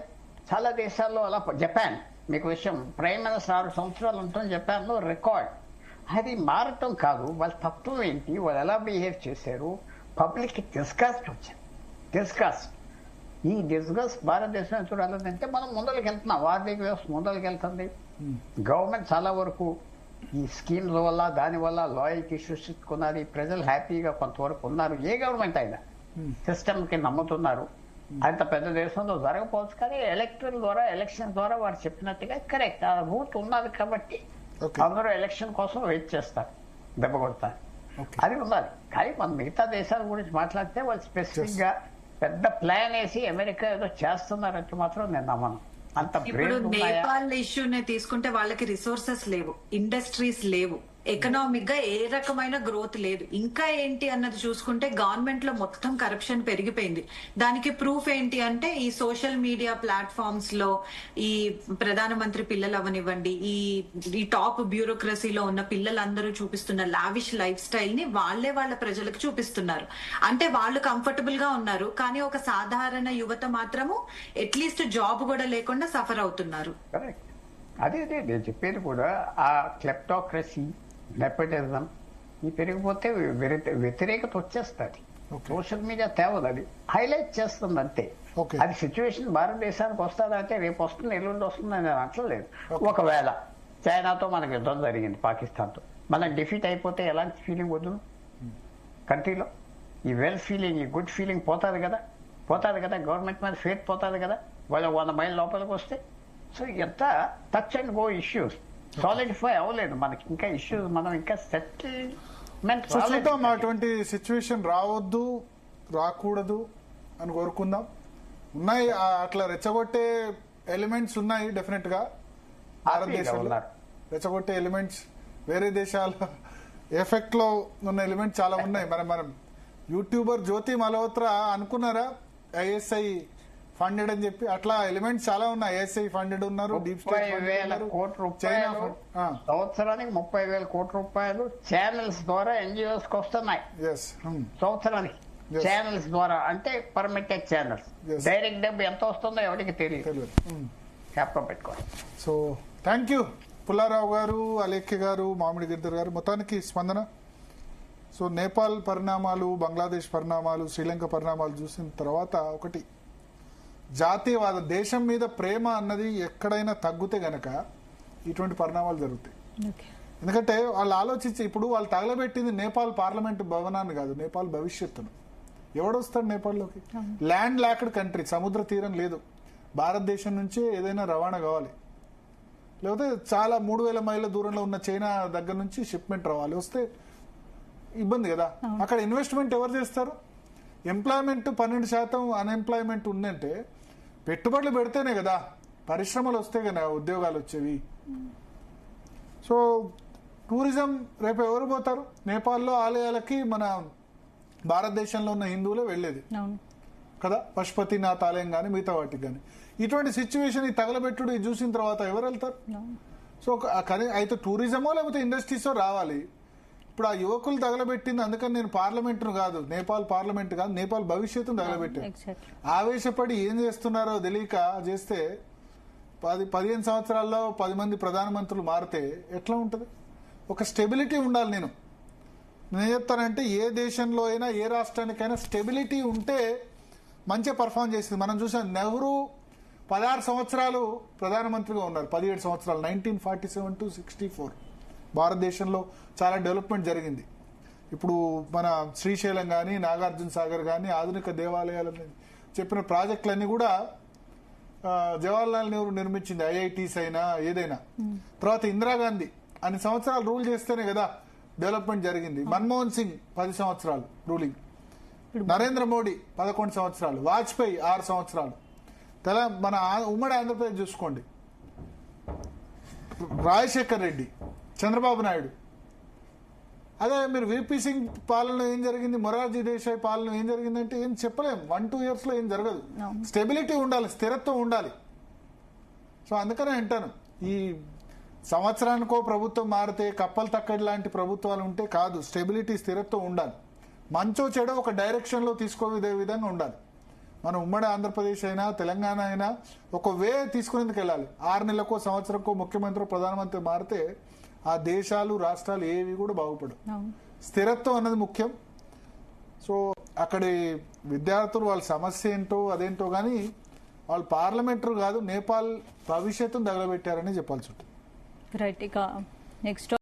చాలా దేశాల్లో అలా. జపాన్ మీకు విషయం, ప్రైమ్ మినిస్టర్ 6 సంవత్సరాలు ఉంటుంది జపాన్లో, రికార్డ్. అది మారటం కాదు, వాళ్ళ తత్వం ఏంటి, వాళ్ళు ఎలా బిహేవ్ చేశారు, పబ్లిక్ డిస్కస్ట్ వచ్చింది. ఈ డిస్కస్ భారతదేశం చూడాలంటే మనం ముందరికి వెళ్తున్నాం, ఆర్థిక వ్యవస్థ ముందరికి వెళ్తుంది. గవర్నమెంట్ చాలా వరకు ఈ స్కీమ్స్ వల్ల దానివల్ల లాయల్టీ సృష్టించుకున్నది, ప్రజలు హ్యాపీగా కొంతవరకు ఉన్నారు. ఏ గవర్నమెంట్ అయినా సిస్టమ్ కి నమ్ముతున్నారు. అంత పెద్ద దేశంలో జరగకపోవచ్చు, కానీ ఎలక్షన్ ద్వారా వారు చెప్పినట్టుగా కరెక్ట్ ఆ రూట్ ఉన్నది కాబట్టి అందరూ ఎలక్షన్ కోసం వెయిట్ చేస్తారు, దెబ్బ కొడతారు. అది ఉన్నది. కానీ మన మిగతా దేశాల గురించి మాట్లాడితే వాళ్ళు స్పెసిఫిక్ గా పెద్ద ప్లాన్ వేసి అమెరికా ఏదో చేస్తున్నారంటే మాత్రం నేను నమ్మను. ఇప్పుడు నేపాల్ ఇష్యూనే తీసుకుంటే వాళ్ళకి రిసోర్సెస్ లేవు, ఇండస్ట్రీస్ లేవు, ఎకనామిక్ గా ఏ రకమైన గ్రోత్ లేదు. ఇంకా ఏంటి అన్నది చూసుకుంటే గవర్నమెంట్ లో మొత్తం కరప్షన్ పెరిగిపోయింది. దానికి ప్రూఫ్ ఏంటి అంటే ఈ సోషల్ మీడియా ప్లాట్ఫామ్స్ లో ఈ ప్రధానమంత్రి పిల్లలు అవనివ్వండి, ఈ టాప్ బ్యూరోక్రసీలో ఉన్న పిల్లలందరూ చూపిస్తున్న లావిష్ లైఫ్ స్టైల్ ని వాళ్ళ ప్రజలకు చూపిస్తున్నారు. అంటే వాళ్ళు కంఫర్టబుల్ గా ఉన్నారు, కానీ ఒక సాధారణ యువత మాత్రము అట్లీస్ట్ జాబ్ కూడా లేకుండా సఫర్ అవుతున్నారు. అదే నేను చెప్పేది కూడా, ఆ క్లెప్టోక్రసీ, నెపోటిజం ఈ పెరిగిపోతే వ్యతిరేకత వచ్చేస్తుంది. సోషల్ మీడియా తేవదు, అది హైలైట్ చేస్తుంది అంతే. అది సిచ్యువేషన్ భారతదేశానికి వస్తుందా అంటే రేపు వస్తుంది, ఎల్లుండి వస్తుంది అని అనట్లేదు. ఒకవేళ చైనాతో మనకు యుద్ధం జరిగింది, పాకిస్తాన్తో, మనం డిఫీట్ అయిపోతే ఎలాంటి ఫీలింగ్ వద్దు కంట్రీలో? ఈ వెల్ ఫీలింగ్, ఈ గుడ్ ఫీలింగ్ పోతుంది కదా. గవర్నమెంట్ మీద ఫేత్ పోతుంది కదా, వాళ్ళు 100 మైళ్ళ లోపలికి వస్తే. సో ఎంత touch and go issues solidify అవ్వలేదు మనకి, ఇంకా ఇష్యూస్ మనం ఇంకా సెటిల్మెంట్ చూద్దాం. అటువంటి సిచ్యువేషన్ రాకూడదు అని కోరుకుందాం. ఉన్నాయి అట్లా రెచ్చగొట్టే ఎలిమెంట్స్ ఉన్నాయి డెఫినెట్ గా భారతదేశంలో. రెచ్చగొట్టే ఎలిమెంట్స్ వేరే దేశాల ఎఫెక్ట్ లో ఉన్న ఎలిమెంట్స్ చాలా ఉన్నాయి. మనం యూట్యూబర్ జ్యోతి మల్హోత్రా అనుకున్నారా ఐఎస్ఐ ఫండెడ్ అని చెప్పి అట్లా ఎలిమెంట్స్ చాలా ఉన్నాయి. ఐఎస్ఐ ఫండెడ్ ఉన్నారు, డీప్ స్టేట్ 30,000 కోట్ల రూపాయలు సంవత్సరానికి 30,000 కోట్ల రూపాయలు ఛానల్స్ ద్వారా ఎన్జిఓస్ కి వస్తున్నాయి సంవత్సరానికి. ఛానల్స్ ద్వారా అంటే పర్మిటెడ్ ఛానల్స్. డైరెక్ట్ డబ్బు ఎంత వస్తుందో ఎవరికి తెలియదు. జ్ఞాపకం పెట్టుకోవాలి. సో థ్యాంక్ యూ పుల్లారావు గారు, అలేఖ్య గారు, మామిడి గిద్దర్ గారు. మొత్తానికి స్పందన. సో నేపాల్ పరిణామాలు, బంగ్లాదేశ్ పరిణామాలు, శ్రీలంక పరిణామాలు చూసిన తర్వాత ఒకటి, జాతీయవాద దేశం మీద ప్రేమ అన్నది ఎక్కడైనా తగ్గితే గనక ఇటువంటి పరిణామాలు జరుగుతాయి. ఎందుకంటే వాళ్ళు ఆలోచించి ఇప్పుడు వాళ్ళు తగలబెట్టింది నేపాల్ పార్లమెంటు భవనాన్ని కాదు, నేపాల్ భవిష్యత్తును. ఎవడొస్తాడు నేపాల్లోకి? ల్యాండ్ లాక్డ్ కంట్రీ, సముద్ర తీరం లేదు. భారతదేశం నుంచి ఏదైనా రవాణా కావాలి, లేకపోతే చాలా 3,000 మైళ్ళ దూరంలో ఉన్న చైనా దగ్గర నుంచి షిప్మెంట్ రావాలి. వస్తే ఇబ్బంది కదా. అక్కడ ఇన్వెస్ట్మెంట్ ఎవరు చేస్తారు? ఎంప్లాయ్మెంట్ 12% అన్ఎంప్లాయ్మెంట్ ఉందంటే పెట్టుబడులు పెడితేనే కదా పరిశ్రమలు వస్తే కదా ఉద్యోగాలు వచ్చేవి. సో టూరిజం రేపు ఎవరు పోతారు? నేపాల్లో ఆలయాలకి మన భారతదేశంలో ఉన్న హిందువులే వెళ్ళేది కదా, పశుపతినాథ్ ఆలయం కానీ మిగతా వాటికి కానీ. ఇటువంటి సిచ్యువేషన్ ఈ తగలబెట్టుడు చూసిన తర్వాత ఎవరు వెళ్తారు? సో అయితే టూరిజమో లేకపోతే ఇండస్ట్రీసో రావాలి. ఇప్పుడు ఆ యువకులు తగలబెట్టింది, అందుకని నేను పార్లమెంటును కాదు, నేపాల్ పార్లమెంట్ కాదు, నేపాల్ భవిష్యత్తును తగలబెట్టాను. ఆవేశపడి ఏం చేస్తున్నారో తెలియక చేస్తే 15 సంవత్సరాల్లో 10 మంది ప్రధానమంత్రులు మారితే ఎట్లా ఉంటుంది? ఒక స్టెబిలిటీ ఉండాలి. నేను చెప్తానంటే ఏ దేశంలో అయినా ఏ రాష్ట్రానికైనా స్టెబిలిటీ ఉంటే మంచిగా పర్ఫామ్ చేసింది. మనం చూసాం, నెహ్రూ 16 సంవత్సరాలు ప్రధానమంత్రిగా ఉన్నారు. 17 సంవత్సరాలు 1947 to 64 భారతదేశంలో చాలా డెవలప్మెంట్ జరిగింది. ఇప్పుడు మన శ్రీశైలం కానీ, నాగార్జున సాగర్ కానీ, ఆధునిక దేవాలయాలని చెప్పిన ప్రాజెక్టులన్నీ కూడా జవహర్లాల్ నెహ్రూ నిర్మించింది. ఐఐటీస్ అయినా ఏదైనా. తర్వాత ఇందిరాగాంధీ అన్ని సంవత్సరాలు రూల్ చేస్తేనే కదా డెవలప్మెంట్ జరిగింది. మన్మోహన్ సింగ్ 10 సంవత్సరాలు రూలింగ్, నరేంద్ర మోడీ 11 సంవత్సరాలు, వాజ్పేయి 6 సంవత్సరాలు. మన ఉమ్మడి ఆంధ్రప్రదేశ్ చూసుకోండి, రాజశేఖర్ రెడ్డి, చంద్రబాబు నాయుడు. అదే మీరు విపి సింగ్ పాలనలో ఏం జరిగింది, మొరార్జీ దేశాయ్ పాలన ఏం జరిగిందంటే ఏం చెప్పలేం. 1-2 years లో ఏం జరగదు. స్టెబిలిటీ ఉండాలి, స్థిరత్వం ఉండాలి. సో అందుకనే అంటాను, ఈ సంవత్సరానికో ప్రభుత్వం మారితే కప్పలు తక్కడి లాంటి ప్రభుత్వాలు ఉంటే కాదు, స్టెబిలిటీ స్థిరత్వం ఉండాలి. మంచో చెడో ఒక డైరెక్షన్ లో తీసుకోవే విధంగా ఉండాలి. మన ఉమ్మడి ఆంధ్రప్రదేశ్ అయినా తెలంగాణ అయినా ఒక వే తీసుకునేందుకు వెళ్ళాలి. 6 నెలలకో సంవత్సరంకో ముఖ్యమంత్రి ప్రధానమంత్రి మారితే ఆ దేశాలు రాష్ట్రాలు ఏవి కూడా బాగుపడవు. స్థిరత్వం అన్నది ముఖ్యం. సో అక్కడి విద్యార్థులు వాళ్ళ సమస్య ఏంటో అదేంటో కానీ వాళ్ళు పార్లమెంటరీ కాదు, నేపాల్ భవిష్యత్తును తగలబెట్టారని చెప్పాల్సి ఉంటుంది. రైట్. ఇక నెక్స్ట్